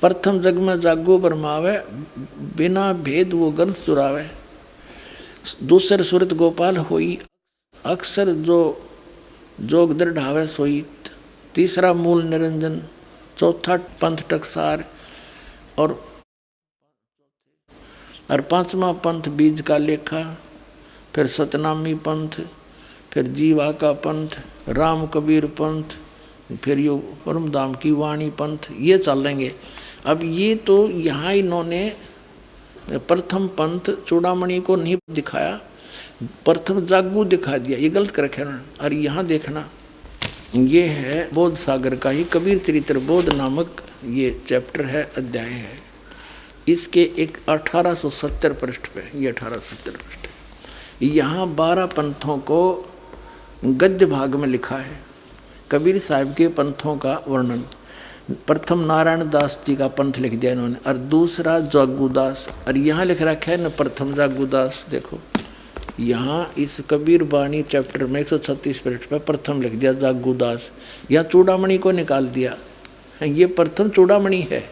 प्रथम जग में जागो बरमावे, बिना भेद वो गंस चुरावे। दूसर सुरत गोपाल होई, अक्सर जो जोग दृढ़ावे सोई। तीसरा मूल निरंजन, चौथा पंथ टकसार, और पांचवा पंथ बीज का लेखा। फिर सतनामी पंथ, फिर जीवा का पंथ, राम कबीर पंथ, फिर यो परम धाम की वाणी पंथ, ये चलेंगे। अब ये तो यहाँ इन्होंने प्रथम पंथ चूड़ामणि को नहीं दिखाया, प्रथम जागू दिखा दिया, ये गलत कर रखा ना। और यहाँ देखना, ये है बोध सागर का ही कबीर चरित्र बोध नामक ये चैप्टर है, अध्याय है। इसके एक 1870 पृष्ठ पे, ये 1870 पृष्ठ, यहाँ 12 पंथों को गद्य भाग में लिखा है। कबीर साहब के पंथों का वर्णन। प्रथम नारायण दास जी का पंथ लिख दिया इन्होंने, और दूसरा जागूदास, और यहाँ लिख रखा है न प्रथम जागूदास। देखो यहाँ इस कबीर बानी चैप्टर में 136 पृष्ठ पर प्रथम लिख दिया जागूदास। यहाँ चूड़ामणि को निकाल दिया, ये प्रथम चूड़ामणि है।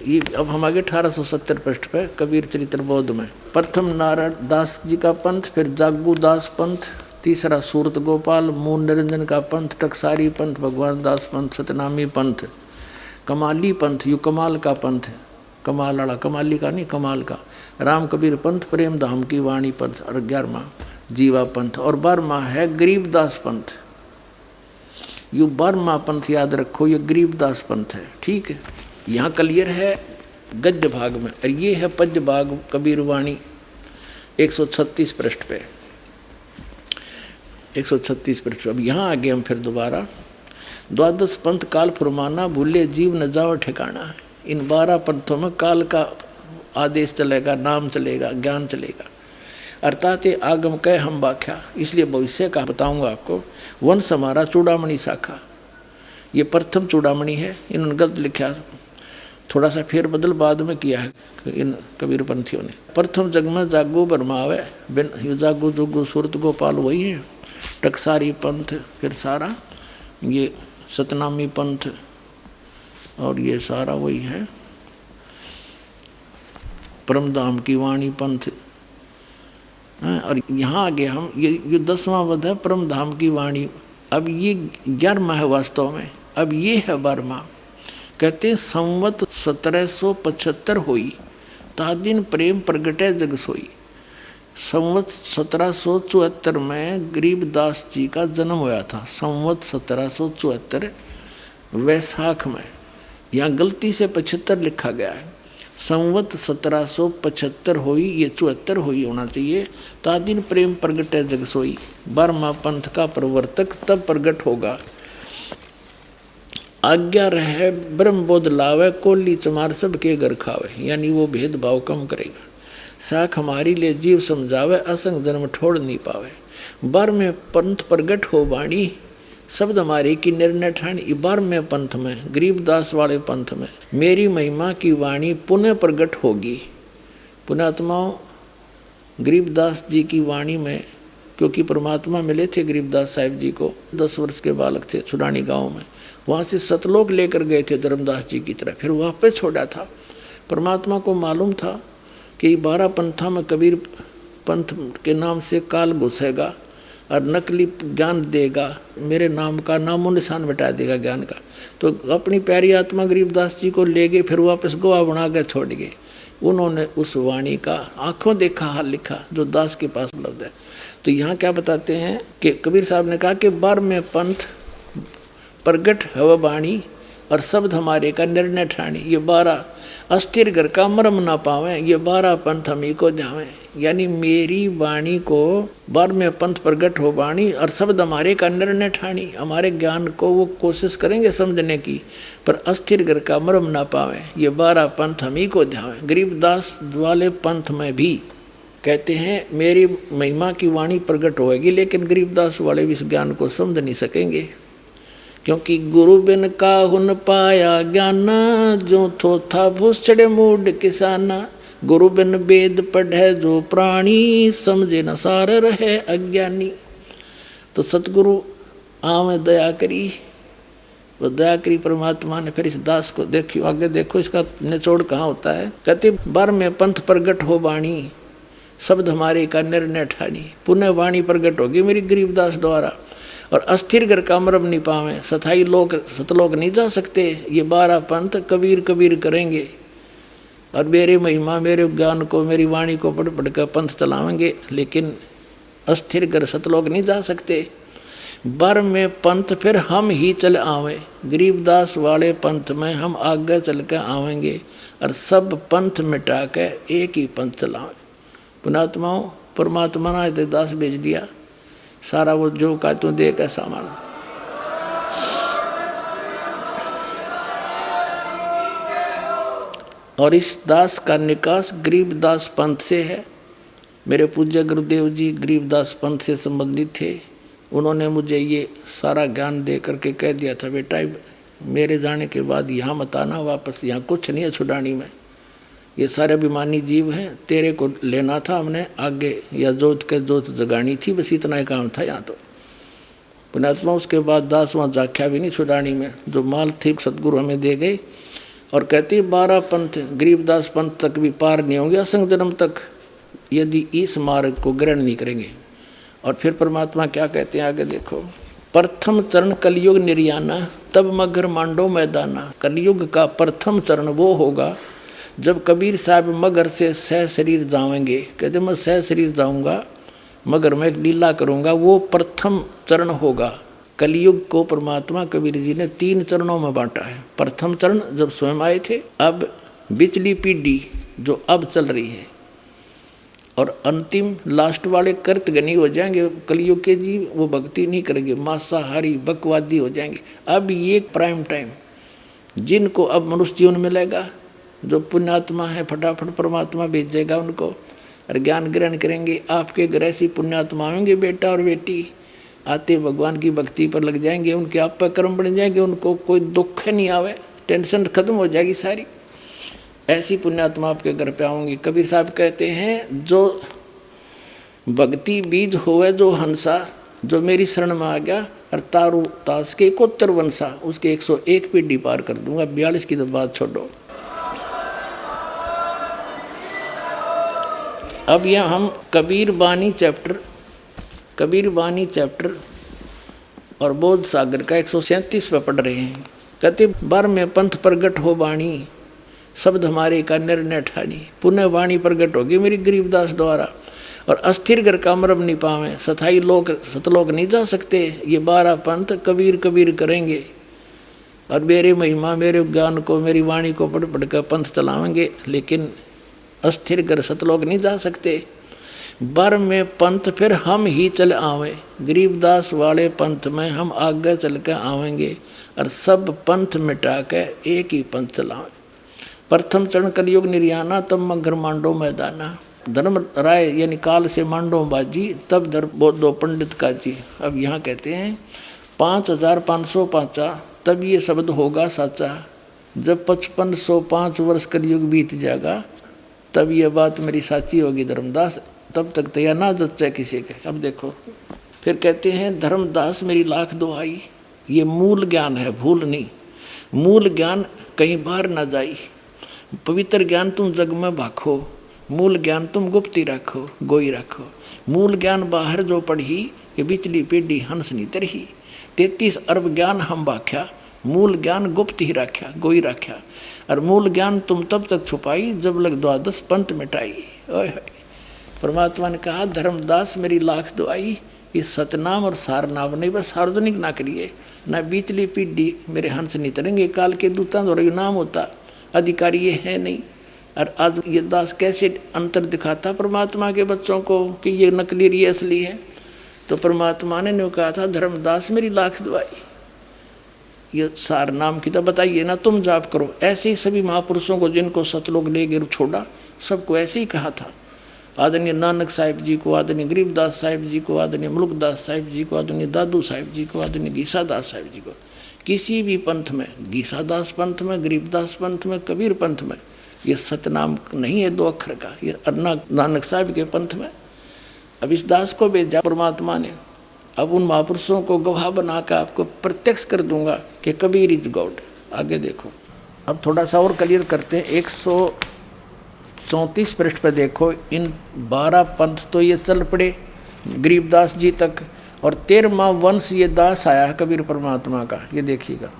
ये अब हम आगे 1870 पृष्ठ पे कबीर चरित्र बोध में प्रथम नारायण दास जी का पंथ, फिर जागूदास पंथ, तीसरा सूरत गोपाल, मूल निरंजन का पंथ, टकसारी पंथ, भगवान दास पंथ, सतनामी पंथ, कमाली पंथ, यू कमाल का पंथ, कमाल वाला, कमाली का नहीं कमाल का, राम कबीर पंथ, प्रेम धाम की वाणी पंथ, और 11वां जीवा पंथ, और 12वां है गरीबदास पंथ। यू 12वां पंथ याद रखो, ये गरीबदास पंथ है, ठीक है। यहाँ क्लियर है गद्य भाग में, और ये है पद्य भाग कबीर वाणी 136 पृष्ठ पे, 136 पृष्ठ। अब यहाँ आगे हम फिर दोबारा, द्वादश पंथ काल फुरमाना, भूले जीव न जाओ ठिकाना। इन 12 पंथों में काल का आदेश चलेगा, नाम चलेगा, ज्ञान चलेगा। अर्थात आगम कह हम व्याख्या, इसलिए भविष्य का बताऊंगा आपको। वंश हमारा चूड़ामणि शाखा, ये प्रथम चूड़ामणि है, इन्होंने गलत लिखा, थोड़ा सा फेर बदल बाद में किया है इन कबीर पंथियों ने। प्रथम जग में जागो बरमावे, बिन जागो जोगो सूरत गोपाल वही है। टकसारी पंथ, फिर सारा ये सतनामी पंथ, और ये सारा वही है परमधाम की वाणी पंथ। और यहाँ आगे हम ये 10वां पद है परमधाम की वाणी। अब ये 11वां है वास्तव में, अब ये है 12वां। कहते हैं संवत 1775 हुई, तादिन प्रेम प्रगटे जग सोई। संवत 1774 में गरीबदास जी का जन्म हुआ था, संवत 1774 वैशाख में। यहाँ गलती से 75 लिखा गया है, संवत 1775 हुई, ये 74 हुई होना चाहिए। तादिन प्रेम प्रगटे जग सोई, 12वां पंथ का प्रवर्तक तब प्रगट होगा। आज्ञा रहे ब्रह्म बोध लावे, कोली चमार सब के घर खावे, यानी वो भेदभाव कम करेगा। साख हमारी ले जीव समझावे, असंग जन्म ठोड़ नहीं पावे। 12वें पंथ प्रगट हो वाणी, शब्द हमारे की निर्णय ठाणी। 12वें पंथ में, गरीबदास वाले पंथ में, मेरी महिमा की वाणी पुनः प्रगट होगी। पुण्यात्माओं, गरीबदास जी की वाणी में, क्योंकि परमात्मा मिले थे गरीबदास साहिब जी को, 10 वर्ष के बालक थे छुड़ानी गांव में। वहाँ से सतलोक लेकर गए थे धर्मदास जी की तरह, फिर वापस छोड़ा था। परमात्मा को मालूम था कि 12 पंथा में कबीर पंथ के नाम से काल घुसेगा और नकली ज्ञान देगा, मेरे नाम का नामो निशान मिटा देगा ज्ञान का। तो अपनी प्यारी आत्मा गरीबदास जी को ले गए, फिर वापस गवाह बना कर छोड़ गए। उन्होंने उस वाणी का आंखों देखा हाल लिखा जो दास के पास उपलब्ध है। तो यहाँ क्या बताते हैं कि कबीर साहब ने कहा कि 12वें पंथ प्रगट हव वाणी और शब्द हमारे का निर्णय ठाणी। ये 12 अस्थिर घर का मरम ना पावे, ये 12 पंथ हम ही को ध्यावे। यानी मेरी वाणी को 12वें पंथ प्रगट हो वाणी, और शब्द हमारे का निर्णय ठानी, हमारे ज्ञान को वो कोशिश करेंगे समझने की, पर अस्थिर घर का मरम ना पावे, ये 12 पंथ हम ही को ध्यावे। गरीबदास वाले पंथ में भी कहते हैं मेरी महिमा की वाणी प्रकट होगी, लेकिन गरीबदास वाले भी इस ज्ञान को समझ नहीं सकेंगे, क्योंकि गुरु बिन काहुन पाया ज्ञाना, जो थोथा भूसड़े मूड किसाना। गुरु बिन वेद पढ़े जो प्राणी, समझे न सार रहे अज्ञानी। तो सतगुरु आवे दया करी, वो दया करी परमात्मा ने। फिर इस दास को देखियो, आगे देखो इसका निचोड़ कहाँ होता है। कहते 12वें पंथ प्रगट हो वाणी, शब्द हमारे का निर्णय ठानी। पुण्य वाणी प्रगट होगी मेरी गरीबदास द्वारा, और अस्थिर घर का मरम नहीं पावे, सथाई लोग सतलोक नहीं जा सकते, ये 12 पंथ कबीर कबीर करेंगे। और मेरी महिमा मेरे ज्ञान को मेरी वाणी को पढ़ पढ़ कर पंथ चलावेंगे, लेकिन अस्थिर घर सतलोक नहीं जा सकते। 12वें पंथ फिर हम ही चल आवे, गरीबदास वाले पंथ में हम आगे चल कर आवेंगे, और सब पंथ मिटा के एक ही पंथ चलावें। पुणात्माओं, परमात्मा ने दास भेज दिया, सारा वो जो का तू दे का सामान। और इस दास का निकास गरीबदास पंथ से है। मेरे पूज्य गुरुदेव जी गरीबदास पंथ से संबंधित थे। उन्होंने मुझे ये सारा ज्ञान दे करके कह दिया था, बेटा मेरे जाने के बाद यहाँ मत आना वापस, यहाँ कुछ नहीं है छुड़ानी में, ये सारे अभिमानी जीव हैं, तेरे को लेना था हमने आगे, या जोत के जोत जगानी थी, बस इतना ही काम था यहाँ तो। पुणात्मा उसके बाद दास वहाँ जाख्या भी नहीं छुड़ानी में, जो माल थी सतगुरु हमें दे गए। और कहती 12 पंथ गरीबदास पंथ तक भी पार नहीं होंगे असंग जन्म तक, यदि इस मार्ग को ग्रहण नहीं करेंगे। और फिर परमात्मा क्या कहते हैं आगे देखो। प्रथम चरण कलयुग निर्याना, तब मगर मांडो मैदाना। कलयुग का प्रथम चरण वो होगा जब कबीर साहब मगर से सह शरीर जाएंगे। कहते मैं सह शरीर जाऊंगा, मगर मैं एक लीला करूंगा, वो प्रथम चरण होगा। कलयुग को परमात्मा कबीर जी ने 3 चरणों में बांटा है। प्रथम चरण जब स्वयं आए थे, अब बिचली पीढ़ी जो अब चल रही है, और अंतिम लास्ट वाले कर्तगनी हो जाएंगे कलयुग के जीव, वो भक्ति नहीं करेंगे, मांसाहारी बकवादी हो जाएंगे। अब ये प्राइम टाइम जिनको अब मनुष्य जीवन मिलेगा, जो पुण्यात्मा है फटाफट परमात्मा भेजेगा उनको, और ज्ञान ग्रहण करेंगे। आपके घर ऐसी पुण्यात्मा होंगे बेटा और बेटी, आते भगवान की भक्ति पर लग जाएंगे, उनके आप पर कर्म बन जाएंगे, उनको कोई दुख नहीं आवे, टेंशन खत्म हो जाएगी सारी। ऐसी पुण्यात्मा आपके घर पे आऊँगी। कबीर साहब कहते हैं जो भक्ति बीज होवे जो हंसा, जो मेरी शरण में आ गया, और तारू तास के 71 वंशा, उसके 101 पीढ़ी पार कर दूंगा। 42 की तो बात छोड़ो। अब यह हम कबीर बानी चैप्टर और बोध सागर का 137 पे पढ़ रहे हैं। कहते 12वें पंथ प्रगट हो वाणी, शब्द हमारे का निर्णय ठानी। पुण्य वाणी प्रगट होगी मेरी गरीबदास द्वारा, और अस्थिर घर का मरम नहीं पावे, सथाई लोग सतलोक नहीं जा सकते, ये 12 पंथ कबीर कबीर करेंगे। और मेरे महिमा मेरे ज्ञान को मेरी वाणी को पढ़ पढ़ कर पंथ चलावेंगे, लेकिन अस्थिर घर सतलोक नहीं जा सकते। 12वें पंथ फिर हम ही चल आवे, गरीबदास वाले पंथ में हम आगे चल कर आवेंगे, और सब पंथ मिटा के एक ही पंथ चलावें। प्रथम चरण कलयुग निर्याना, तब मगर मांडो मैदाना। धर्म राय यानी काल से मांडो बाजी, तब धर्म बोधो पंडित का जी। अब यहाँ कहते हैं 5505 तब ये शब्द होगा साचा। जब 5505 वर्ष कलयुग बीत जाएगा, तब ये बात मेरी साची होगी धर्मदास, तब तक तो यह ना जच्चा किसी के। अब देखो फिर कहते हैं धर्मदास मेरी लाख दुहाई, ये मूल ज्ञान है, भूल नहीं। मूल ज्ञान कहीं बाहर ना जाई, पवित्र ज्ञान तुम जग में भाखो, मूल ज्ञान तुम गुप्ती रखो, गोई रखो। मूल ज्ञान बाहर जो पढ़ी, ये बिचली पीढ़ी हंस नहीं तरही। 33 अरब ज्ञान हम भाख्या, मूल ज्ञान गुप्त ही रख्या, गोई रख्या। और मूल ज्ञान तुम तब तक छुपाई, जब लग 12 पंथ मिटाई। ओए परमात्मा ने कहा धर्मदास मेरी लाख दुआई, इस सतनाम और सारनाम नहीं, बस सार्वजनिक ना करिए, ना बीचली पीढ़ी मेरे हंस नहीं तरेंगे। काल के दूतां द्वारा नाम होता, अधिकारी ये है नहीं। और आज ये दास कैसे अंतर दिखाता परमात्मा के बच्चों को कि ये नकली ये असली है। तो परमात्मा ने कहा था धर्मदास मेरी लाख दुआई, ये सार नाम की तो बताइए ना, तुम जाप करो। ऐसे ही सभी महापुरुषों को जिनको सतलोक ले गए छोड़ा, सबको ऐसे ही कहा था। आदरणीय नानक साहिब जी को, आदरणीय गरीबदास साहिब जी को, आदरणीय मुल्कदास साहिब जी को, आदरणीय दादू साहिब जी को, आदरणीय गीसादास साहिब जी को, किसी भी पंथ में, गीसादास पंथ में, गरीबदास पंथ में, कबीर पंथ में, ये सतनाम नहीं है 2 अक्षर का, ये नानक साहिब के पंथ में। अब इस दास को भेजा परमात्मा ने, अब उन महापुरुषों को गवाह बनाकर आपको प्रत्यक्ष कर दूंगा कि कबीर इज गॉड। आगे देखो, अब थोड़ा सा और क्लियर करते हैं। 134 पृष्ठ पे देखो, इन 12 पंथ तो ये चल पड़े गरीबदास जी तक, और 13वां वंश ये दास आया है कबीर परमात्मा का। ये देखिएगा,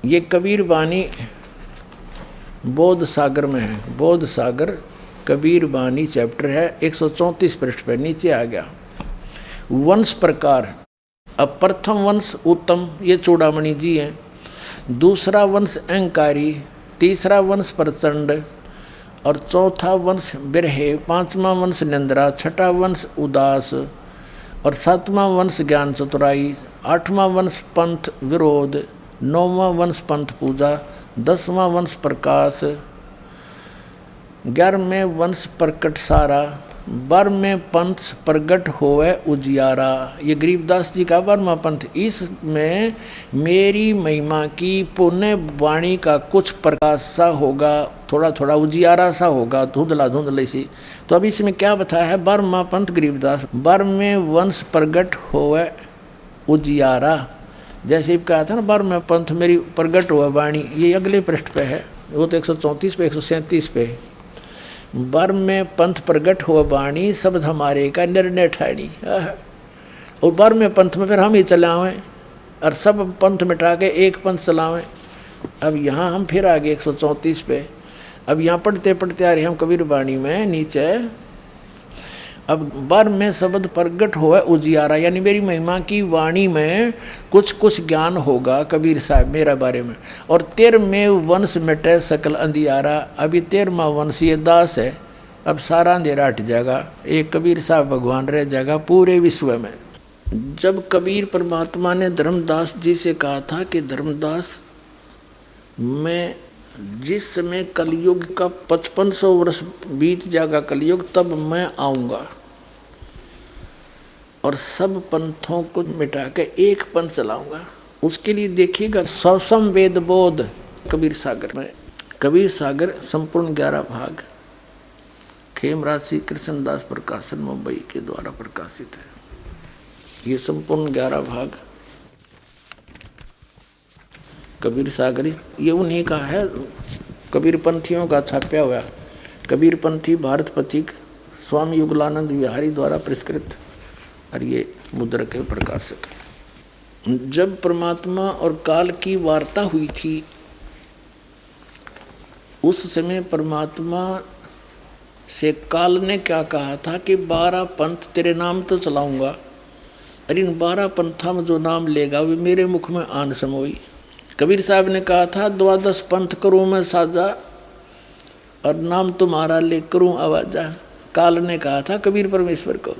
ये कबीर वाणी बोध सागर में है, बोध सागर कबीर वाणी चैप्टर है, 134 पृष्ठ पे नीचे आ गया। वंश प्रकार, अब प्रथम वंश उत्तम, ये चूड़ामणि जी हैं। दूसरा वंश अहंकारी, तीसरा वंश प्रचंड, और चौथा वंश बिरहे, 5वां वंश निंद्रा, 6ठा वंश उदास, और 7वां वंश ज्ञान चतुराई, 8वां वंश पंथ विरोध, 9वां वंश पंथ पूजा, 10वां वंश प्रकाश, 11वें वंश प्रकट सारा, 12वें पंथ प्रगट होवे उजियारा। ये गरीबदास जी का 12वां पंथ। इसमें मेरी महिमा की पुण्य वाणी का कुछ प्रकाश सा होगा, थोड़ा थोड़ा उजियारा सा होगा, धुंधला धुंधले सी। तो अब इसमें क्या बताया है, 12वां पंथ गरीबदास, 12वें वंश प्रगट होवे उजियारा। जैसे कहा था ना 12वें पंथ मेरी प्रगट हुआ वाणी, ये अगले पृष्ठ पे है, वो तो 134 पे 137 पे। 12वें पंथ प्रगट हुआ वाणी, शब्द हमारे का निर्णय ठाणी। और 12वें पंथ में फिर हम ही चलावें, और सब पंथ मिटा के एक पंथ चलावें। अब यहाँ हम फिर आगे 134 पे, अब यहाँ पढ़ते पढ़ते आ रहे हम कबीर वाणी में नीचे। अब 12वें शब्द प्रगट हुआ उजियारा, यानी मेरी महिमा की वाणी में कुछ कुछ ज्ञान होगा कबीर साहब मेरा बारे में। और 13वें वंश मिटे सकल अंधियारा। अभी 13वां वंश ये दास है, अब सारा अंधेरा हट जाएगा, एक कबीर साहब भगवान रह जाएगा पूरे विश्व में। जब कबीर परमात्मा ने धर्मदास जी से कहा था कि धर्मदास, मैं जिस समय कलयुग का 5500 वर्ष बीत जाएगा कलयुग, तब मैं आऊँगा और सब पंथों को मिटा के एक पंथ चलाऊंगा। उसके लिए देखिएगा स्वसम वेद बोध कबीर सागर में। कबीर सागर संपूर्ण 11 भाग, खेमराज श्री कृष्णदास प्रकाशन मुंबई के द्वारा प्रकाशित है। ये संपूर्ण 11 भाग कबीर सागरी, ये उन्हीं का है, कबीर पंथियों का छापा हुआ। कबीर पंथी भारत पथिक स्वामी युगलानंद विहारी द्वारा पुरस्कृत, और ये मुद्रक के प्रकाशक। जब परमात्मा और काल की वार्ता हुई थी, उस समय परमात्मा से काल ने क्या कहा था कि 12 पंथ तेरे नाम तो चलाऊंगा, और इन 12 पंथों में जो नाम लेगा वे मेरे मुख में आन समोई। कबीर साहब ने कहा था 12 पंथ करूँ मैं साजा, और नाम तुम्हारा ले करूँ आवाजा। काल ने कहा था कबीर परमेश्वर को,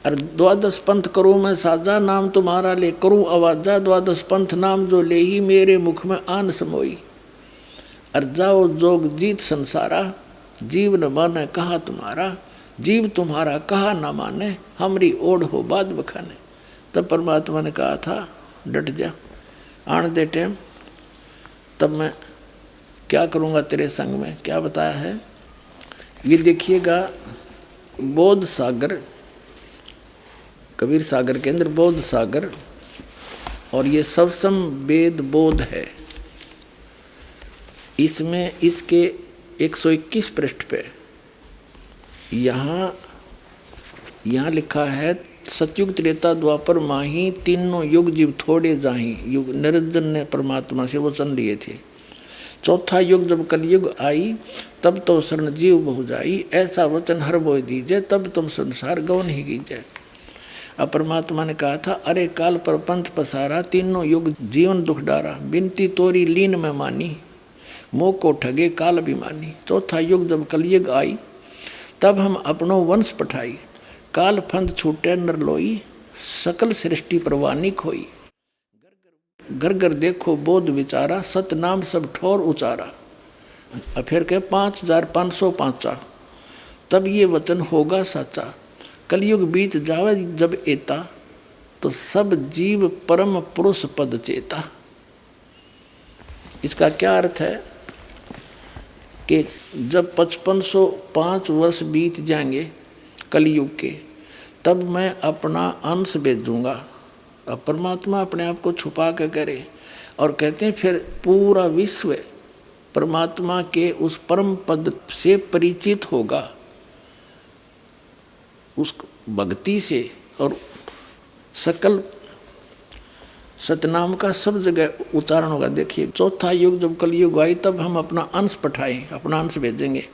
और 12 पंथ करूँ मैं साजा, नाम तुम्हारा ले करूँ आवाजा। 12 पंथ नाम जो ले ही मेरे मुख में आन समोई। और जाओ जोग जीत संसारा, जीव न माने कहा तुम्हारा, जीव तुम्हारा कहा न माने, हमरी ओढ़ हो बाद बखाने। तब परमात्मा ने कहा था डट जा, आन दे टाइम, तब मैं क्या करूँगा तेरे संग में। क्या बताया है ये देखिएगा, बोध सागर, कबीर सागर के अंदर बोध सागर, और ये सबसम वेद बोध है। इसमें इसके 121 पृष्ठ पे यहाँ लिखा है, सतयुग त्रेता द्वापर माही, तीनों युग जीव थोड़े जाही। युग निरंजन ने परमात्मा से वचन लिए थे। चौथा युग जब कलयुग आई, तब तो शरण जीव बहु जाई, ऐसा वचन हर बोय दीजिए, तब तुम संसार गौन ही कीजिए। अब परमात्मा ने कहा था, अरे काल पर पंथ पसारा, तीनों युग जीवन दुख डारा, बिनती तोरी लीन में मानी, मोह को ठगे काल अभिमानी। चौथा युग जब कलयुग आई, तब हम अपनो वंश पठाई। काल फंद छूटे नर लोई, सकल सृष्टि परवानी खोई। घर घर देखो बोध विचारा, सतनाम सब ठोर उचारा। अब फिर के 5505, तब ये वचन होगा साचा। कलयुग बीत जावे जब एता, तो सब जीव परम पुरुष पद चेता। इसका क्या अर्थ है कि जब 5505 वर्ष बीत जाएंगे कलयुग के, तब मैं अपना अंश भेजूंगा। अब परमात्मा अपने आप को छुपा के करे, और कहते हैं फिर पूरा विश्व परमात्मा के उस परम पद से परिचित होगा, उस भक्ति से, और सकल सतनाम का सब जगह उच्चारण होगा। देखिए, चौथा युग जब कलयुग आई, तब हम अपना अंश पठाएं, अपना अंश भेजेंगे।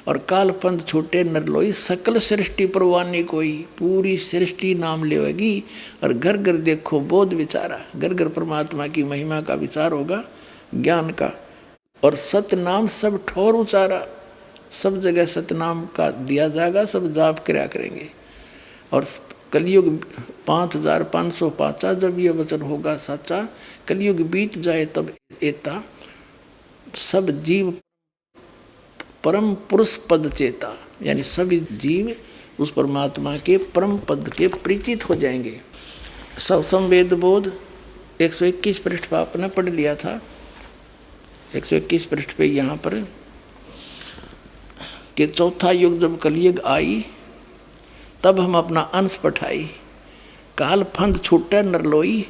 और काल पंथ छूटे नर लोई, सकल सृष्टि परवानी कोई। पूरी सृष्टि नाम लेगी, और घर घर देखो बोध विचारा। घर घर परमात्मा की महिमा का विचार होगा, ज्ञान का। और सतनाम सब ठोर उचारा, सब जगह सतनाम का दिया जाएगा, सब जाप क्रिया करेंगे। और कलयुग 5505, जब ये वचन होगा सच्चा, कलयुग बीत जाए तब एता, सब जीव परम पुरुष पद चेता। यानी सभी जीव उस परमात्मा के परम पद के परिचित हो जाएंगे। सब संवेद बोध 121 पृष्ठ पर आपने पढ़ लिया था। 121 पृष्ठ पे यहाँ पर कि चौथा युग जब कलयुग आई, तब हम अपना अंश पठाई। काल फंद छूटे नर लोई,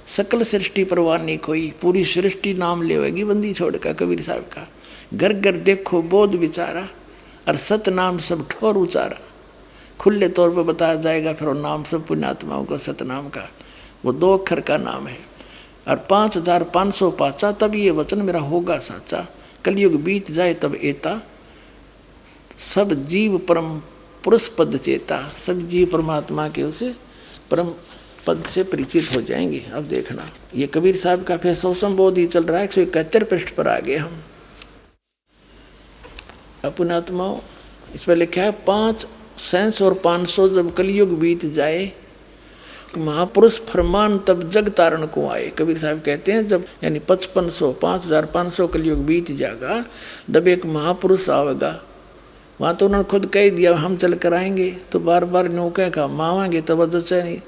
सकल सृष्टि परवानी कोई। पूरी सृष्टि नाम लेवेगी बंदी छोड़ का, कबीर साहब का। घर घर देखो बोध विचारा, और सत नाम सब ठोर उचारा। खुले तौर पर बताया जाएगा फिर वो नाम सब पुण्यात्माओं का, सतनाम का, वो 2 अक्षर का नाम है। और 5505, तब ये वचन मेरा होगा साचा। कलयुग बीत जाए तब एता, सब जीव परम पुरुष पद चेता। सब जीव परमात्मा के उसे परम पद से परिचित हो जाएंगे। अब देखना, ये कबीर साहब का फिर सौसम बोध ही चल रहा है। 171 पृष्ठ पर आ गए हम। पुण्यात्माओं, इस पर लिखा है 500 और 500 जब कलयुग बीत जाए, महापुरुष फरमान तब जग तारण को आए। कबीर साहब कहते हैं जब यानी 5500 कलयुग बीत जाएगा, जब एक महापुरुष आवेगा। वहाँ तो उन्होंने खुद कह दिया हम चल कर आएंगे, तो बार बार नौके का मावांगे तब वजह नहीं,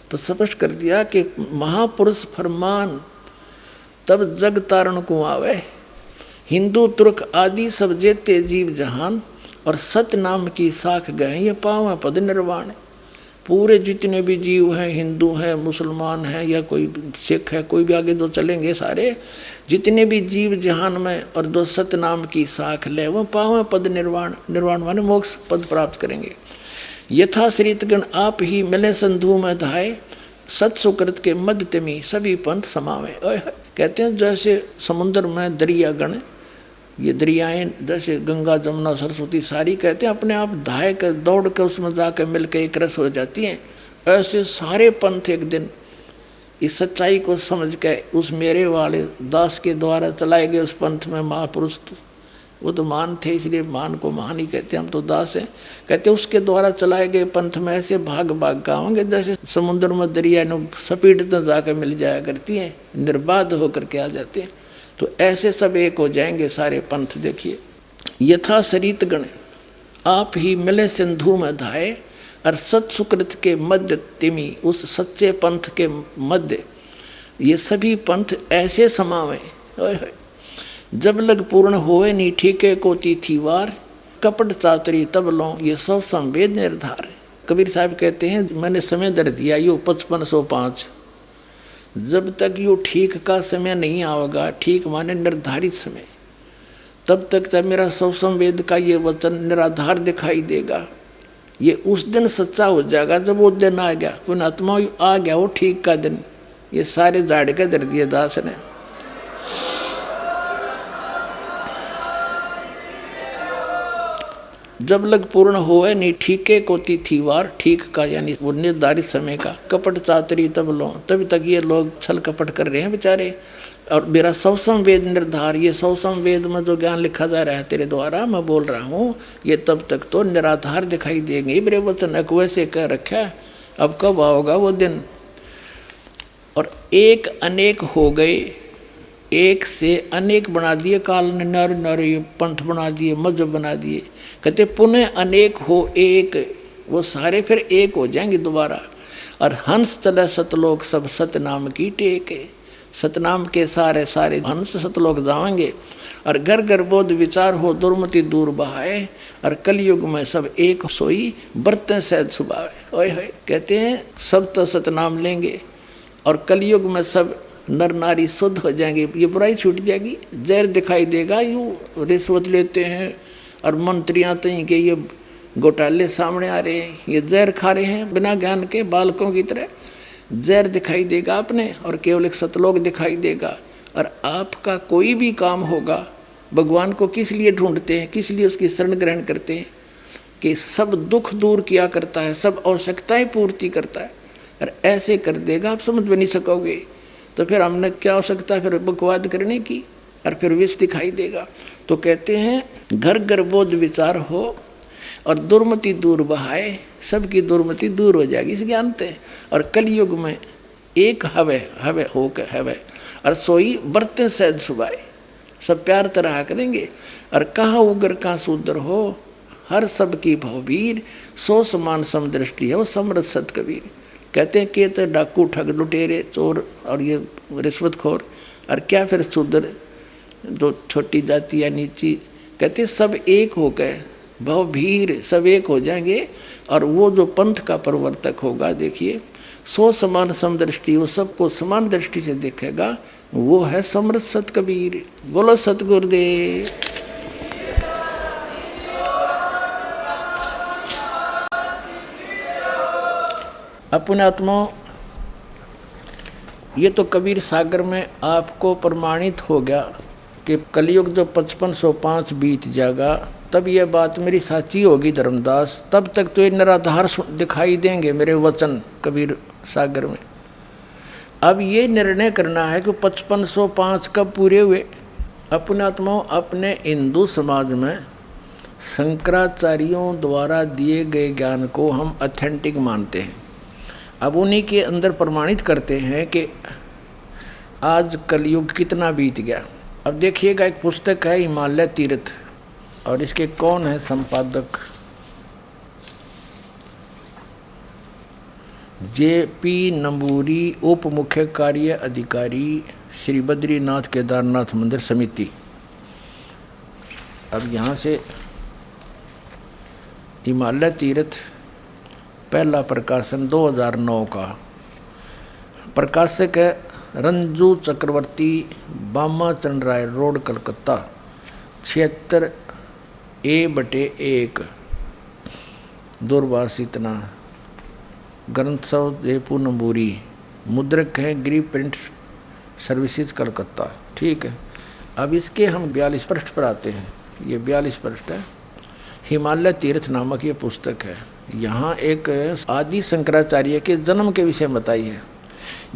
तो स्पष्ट कर दिया कि महापुरुष फरमान तब जग तारण को आवे। हिंदू तुर्क आदि सब जेते जीव जहान, और सत नाम की साख गए ये पावा पद निर्वाण। पूरे जितने भी जीव हैं, हिंदू हैं, मुसलमान हैं, या कोई सिख है, कोई भी आगे जो चलेंगे सारे, जितने भी जीव जहान में, और जो सत नाम की साख ले वो पावा पद निर्वाण। निर्वाण माने मोक्ष पद प्राप्त करेंगे। यथा श्रीतगण आप ही मिले संधु में धाये, सत सुकृत के मध्य तिमी सभी पंथ समावे। कहते हैं जैसे समुद्र में दरियागण, ये दरियाएं जैसे गंगा जमुना सरस्वती सारी, कहते हैं अपने आप धाय कर दौड़ कर उसमें जाकर मिल के एक रस हो जाती हैं। ऐसे सारे पंथ एक दिन इस सच्चाई को समझ के उस मेरे वाले दास के द्वारा चलाए गए उस पंथ में महापुरुष, वो तो महान थे इसलिए महान को महान ही कहते हैं, हम तो दास हैं। कहते उसके द्वारा चलाए गए पंथ में ऐसे भाग भाग गाँवोंगे जैसे समुद्र में दरिया सपीट तो जाकर मिल जाया करती हैं, निर्बाध होकर के आ जाते हैं। तो ऐसे सब एक हो जाएंगे सारे पंथ। देखिए, यथा सरित गण आप ही मिले सिंधु में धाये, और सत सुकृत के मध्य तिमी उस सच्चे पंथ के मध्य ये सभी पंथ ऐसे समावे। जब लग पूर्ण होवे नी ठीके को तिथिवार, कपट चातरी तब लो ये सब संवेद निर्धार। कबीर साहब कहते हैं मैंने समय दर दिया यो 5505, जब तक यो ठीक का समय नहीं आवेगा, ठीक माने निर्धारित समय, तब तक तब मेरा सब संवेद का ये वचन निराधार दिखाई देगा। ये उस दिन सच्चा हो जाएगा जब वो दिन आ गया, पुण्यात्मा आ गया वो ठीक का दिन। ये सारे झाड़ के दर दिए दास ने। जब लग पूर्ण होए नहीं ठीके को तिथिवार, ठीक का यानी वो निर्धारित समय का, कपट चातरी तब लो, तभी तक ये लोग छल कपट कर रहे हैं बेचारे। और मेरा सौ संवेद निर्धार, ये सौ संवेद में जो ज्ञान लिखा जा रहा है तेरे द्वारा, मैं बोल रहा हूँ, ये तब तक तो निराधार दिखाई देंगे। मेरे वचन अकवे से कह रखा है, अब कब आओगा वो दिन। और एक अनेक हो गए, एक से अनेक बना दिए, काल ने नर नर पंथ बना दिए, मजहब बना दिए। कहते पुनः अनेक हो एक, वो सारे फिर एक हो जाएंगे दोबारा। और हंस चले सतलोक सब सतनाम की टेक, सतनाम के सारे सारे हंस सतलोक जाएंगे। और घर घर बोध विचार हो दुर्मति दूर बहाए, और कलयुग में सब एक सोई बरतें सहज सुभावे। ओए होए, कहते हैं सब तो सतनाम लेंगे और कलयुग में सब नर नारी शुद्ध हो जाएंगे, ये बुराई छूट जाएगी। जहर दिखाई देगा, यूँ रिश्वत लेते हैं और मंत्रियाँ तो के ये घोटाले सामने आ रहे हैं, ये जहर खा रहे हैं बिना ज्ञान के बालकों की तरह। जहर दिखाई देगा आपने और केवल एक सतलोक दिखाई देगा। और आपका कोई भी काम होगा, भगवान को किस लिए ढूंढते हैं, किस लिए उसकी शरण ग्रहण करते हैं? कि सब दुख दूर किया करता है, सब आवश्यकताएं पूर्ति करता है। और ऐसे कर देगा, आप समझ भी नहीं सकोगे। तो फिर हमने क्या आवश्यकता फिर बकवाद करने की, और फिर विष दिखाई देगा। तो कहते हैं घर घर बोध विचार हो और दुर्मति दूर बहाए, सबकी दुर्मति दूर हो जाएगी इस ज्ञान से। और कलयुग में एक हवे हवे हो के हवे, और सोई बरते सहज सुभाए, सब प्यार तरह करेंगे। और कहाँ उग्र कहाँ शूद्र हो, हर सब की भववीर, सो समान समदृष्टि है वो समरथ सत कबीर। कहते हैं कि तो डाकू ठग लुटेरे चोर और ये रिश्वतखोर, और क्या फिर शूद्र जो छोटी जाति या नीची, कहते सब एक हो गए, भवभीर सब एक हो जाएंगे। और वो जो पंथ का प्रवर्तक होगा, देखिए सो समान समदृष्टि, वो सबको समान दृष्टि से देखेगा, वो है समरथ सत कबीर। बोलो सतगुरुदेव। अपने आत्मा, ये तो कबीर सागर में आपको प्रमाणित हो गया कि कलयुग जो 5505 बीत जाएगा, तब यह बात मेरी साची होगी धर्मदास। तब तक तो ये निराधार दिखाई देंगे मेरे वचन कबीर सागर में। अब ये निर्णय करना है कि 5505 कब पूरे हुए। अपने आत्माओं, अपने हिंदू समाज में शंकराचार्यों द्वारा दिए गए ज्ञान को हम ऑथेंटिक मानते हैं। अब उन्हीं के अंदर प्रमाणित करते हैं कि आज कलयुग कितना बीत गया। अब देखिएगा, एक पुस्तक है हिमालय तीर्थ, और इसके कौन है संपादक? JP नंबूरी, उप मुख्य कार्य अधिकारी, श्री बद्रीनाथ केदारनाथ मंदिर समिति। अब यहाँ से हिमालय तीर्थ पहला प्रकाशन 2009 का, प्रकाशक है रंजू चक्रवर्ती, बामाचंद राय रोड, कलकत्ता, 76A/1 दूरभाष इतना। ग्रंथसव जयपुर नंबूरी, मुद्रक हैं गिरी प्रिंट सर्विसेज कलकत्ता। ठीक है, अब इसके हम 42 पृष्ठ पर आते हैं। ये 42 पृष्ठ है, हिमालय तीर्थ नामक ये पुस्तक है। यहाँ एक आदि शंकराचार्य के जन्म के विषय में बताई है।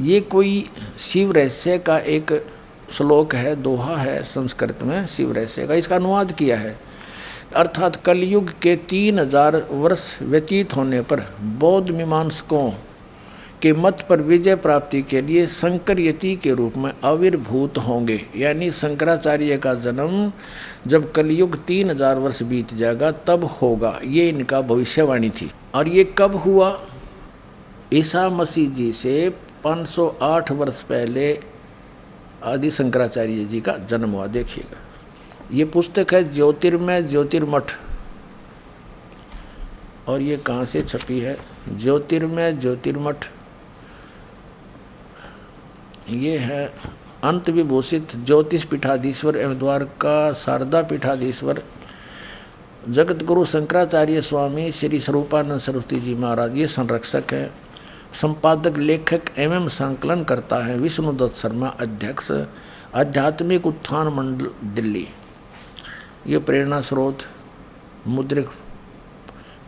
ये कोई शिव रहस्य का एक श्लोक है, दोहा है संस्कृत में शिव रहस्य का, इसका अनुवाद किया है। अर्थात कलयुग के 3000 वर्ष व्यतीत होने पर बौद्ध मीमांसकों के मत पर विजय प्राप्ति के लिए शंकर यति के रूप में आविर्भूत होंगे। यानी शंकराचार्य का जन्म जब कलयुग 3000 वर्ष बीत जाएगा तब होगा, ये इनका भविष्यवाणी थी। और ये कब हुआ? ईसा मसीह जी से 508 वर्ष पहले आदि शंकराचार्य जी का जन्म हुआ। देखिएगा, ये पुस्तक है ज्योतिर्मय ज्योतिर्मठ, और ये कहाँ से छपी है? ज्योतिर्मय ज्योतिर्मठ। ये है अंत विभूषित ज्योतिष पीठाधीश्वर एवं द्वारका शारदा पीठाधीश्वर जगत गुरु शंकराचार्य स्वामी श्री स्वरूपानंद सरस्वती जी महाराज, ये संरक्षक है। संपादक लेखक एवं संकलन करता है विष्णुदत्त शर्मा, अध्यक्ष आध्यात्मिक उत्थान मंडल दिल्ली। ये प्रेरणा स्रोत Mudryk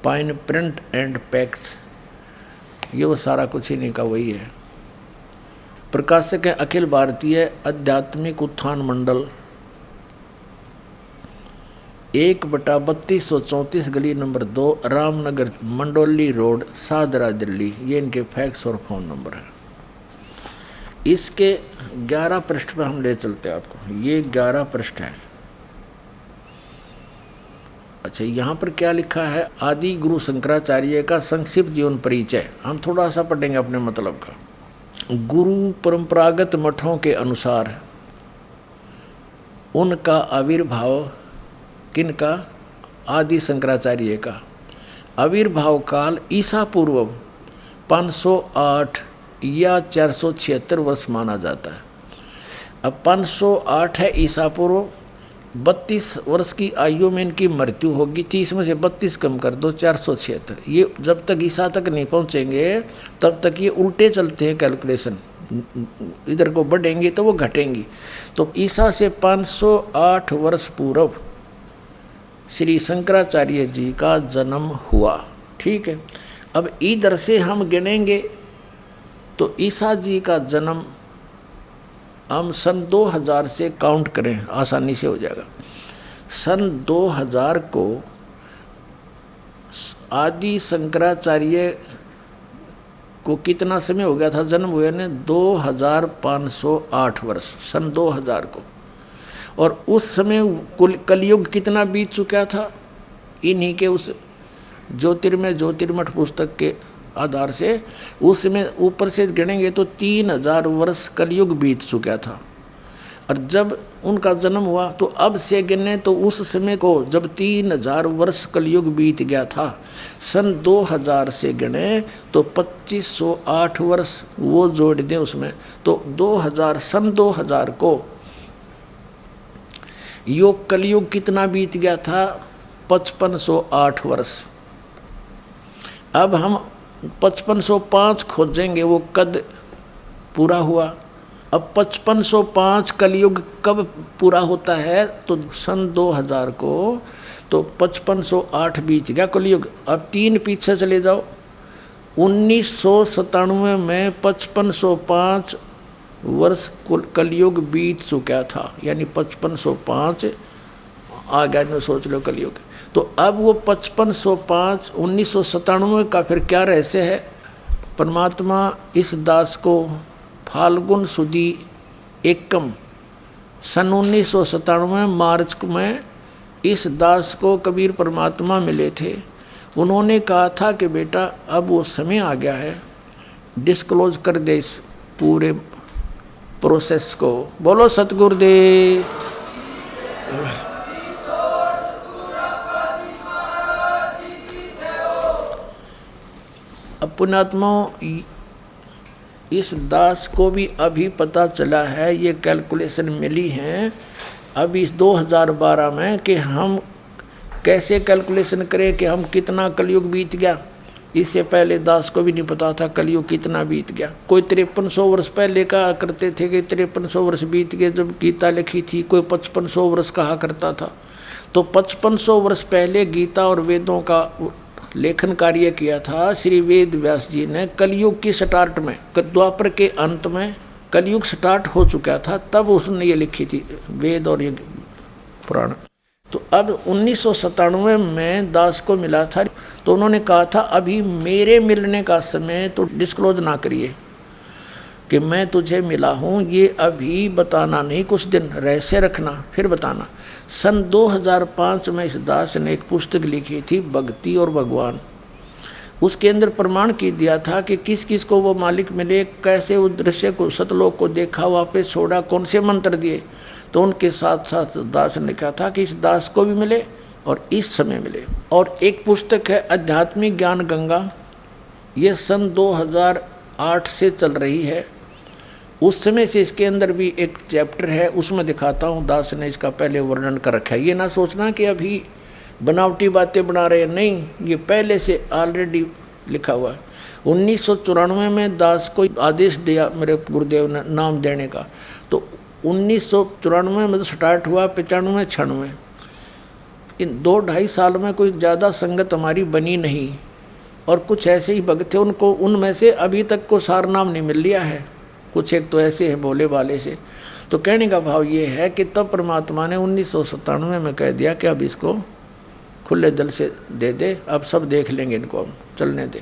pine print and PACS, ये वो सारा कुछ ही नहीं का वही है। प्रकाशक है अखिल भारतीय आध्यात्मिक उत्थान मंडल, 1/3234 गली नंबर 2, रामनगर, मंडोली रोड, शाहदरा, दिल्ली। ये इनके फैक्स और फ़ोन नंबर है। इसके 11 पृष्ठ पर हम ले चलते हैं आपको। ये 11 पृष्ठ है। अच्छा, यहाँ पर क्या लिखा है? आदि गुरु शंकराचार्य का संक्षिप्त जीवन परिचय। हम थोड़ा सा पढ़ेंगे अपने मतलब का। गुरु परंपरागत मठों के अनुसार उनका आविर्भाव, किनका? आदि शंकराचार्य का आविर्भाव काल ईसा पूर्व 508 या 476 वर्ष माना जाता है। अब 508 है ईसा पूर्व, 32 वर्ष की आयु में इनकी मृत्यु होगी। 30 में से 32 कम कर दो, 476। ये जब तक ईसा तक नहीं पहुंचेंगे तब तक ये उल्टे चलते हैं कैलकुलेशन, इधर को बढ़ेंगी तो वो घटेंगी। तो ईसा से 508 वर्ष पूर्व श्री शंकराचार्य जी का जन्म हुआ। ठीक है। अब इधर से हम गिनेंगे तो ईसा जी का जन्म हम सन 2000 से काउंट करें, आसानी से हो जाएगा। सन 2000 को आदि शंकराचार्य को कितना समय हो गया था जन्म हुए ने? 2508 वर्ष, सन 2000 को। और उस समय कलयुग कितना बीत चुका था? इन्हीं के उस ज्योतिर्मय ज्योतिर्मठ पुस्तक के आधार से उसमें ऊपर से गिनेंगे तो 3000 वर्ष कलयुग बीत चुका था। और जब उनका जन्म हुआ तो अब से गिने तो उस समय को जब 3000 वर्ष कलयुग बीत गया था, सन 2000 से गिने तो 2508 वर्ष वो जोड़ दें उसमें, तो 2000 सन 2000 को योग कलयुग कितना बीत गया था? 5508 वर्ष। अब हम 5505 खोजेंगे, वो कद पूरा हुआ। अब 5505 कलयुग कब पूरा होता है? तो सन 2000 को, तो 5508 बीत गया कलयुग। अब 3 पीछे चले जाओ, 1997 में 5505 वर्ष कलयुग बीत चुका था, यानी 5505 आ गया न, सोच लो कलयुग। तो अब वो 5505 1997 का फिर क्या रहस्य है? परमात्मा इस दास को फाल्गुन सुदी एकम सन 1997 मार्च में इस दास को कबीर परमात्मा मिले थे। उन्होंने कहा था कि बेटा अब वो समय आ गया है, डिस्क्लोज कर दे इस पूरे प्रोसेस को। बोलो सतगुरुदेव। अब पुण्यात्माओं, इस दास को भी अभी पता चला है, ये कैलकुलेशन मिली है अभी इस 2012 में कि हम कैसे कैलकुलेशन करें कि हम कितना कलयुग बीत गया। इससे पहले दास को भी नहीं पता था कलयुग कितना बीत गया। कोई 5300 वर्ष पहले कहा करते थे कि 5300 वर्ष बीत गए जब गीता लिखी थी, कोई 5500 वर्ष कहा करता था। तो 5500 वर्ष पहले गीता और वेदों का लेखन कार्य किया था श्री वेद व्यास जी ने कलयुग की स्टार्ट में, द्वापर के अंत में कलयुग स्टार्ट हो चुका था, तब उसने ये लिखी थी वेद और ये पुराण। तो अब 1997 में दास को मिला था, तो उन्होंने कहा था अभी मेरे मिलने का समय तो डिस्क्लोज ना करिए कि मैं तुझे मिला हूँ, ये अभी बताना नहीं, कुछ दिन रहस्य रखना फिर बताना। सन 2005 में इस दास ने एक पुस्तक लिखी थी भक्ति और भगवान। उसके अंदर प्रमाण की दिया था कि किस किस को वो मालिक मिले, कैसे उस दृश्य को सतलोक को देखा, वापस छोड़ा, कौन से मंत्र दिए। तो उनके साथ साथ दास ने कहा था कि इस दास को भी मिले और इस समय मिले। और एक पुस्तक है आध्यात्मिक ज्ञान गंगा, ये सन 2008 से चल रही है। उस समय से इसके अंदर भी एक चैप्टर है, उसमें दिखाता हूँ दास ने इसका पहले वर्णन कर रखा है। ये ना सोचना कि अभी बनावटी बातें बना रहे हैं, नहीं, ये पहले से ऑलरेडी लिखा हुआ है। 1994 में दास को आदेश दिया मेरे गुरुदेव ने नाम देने का, तो 1994 में स्टार्ट हुआ, 95 96, इन 2-2.5 साल में कोई ज़्यादा संगत हमारी बनी नहीं। और कुछ ऐसे ही भक्त थे, उनको उनमें से अभी तक को सार नाम नहीं मिल लिया है। कुछ एक तो ऐसे हैं भोले भाले से। तो कहने का भाव ये है कि तब परमात्मा ने 1997 में कह दिया कि अब इसको खुले दिल से दे दे, अब सब देख लेंगे इनको, हम चलने दे।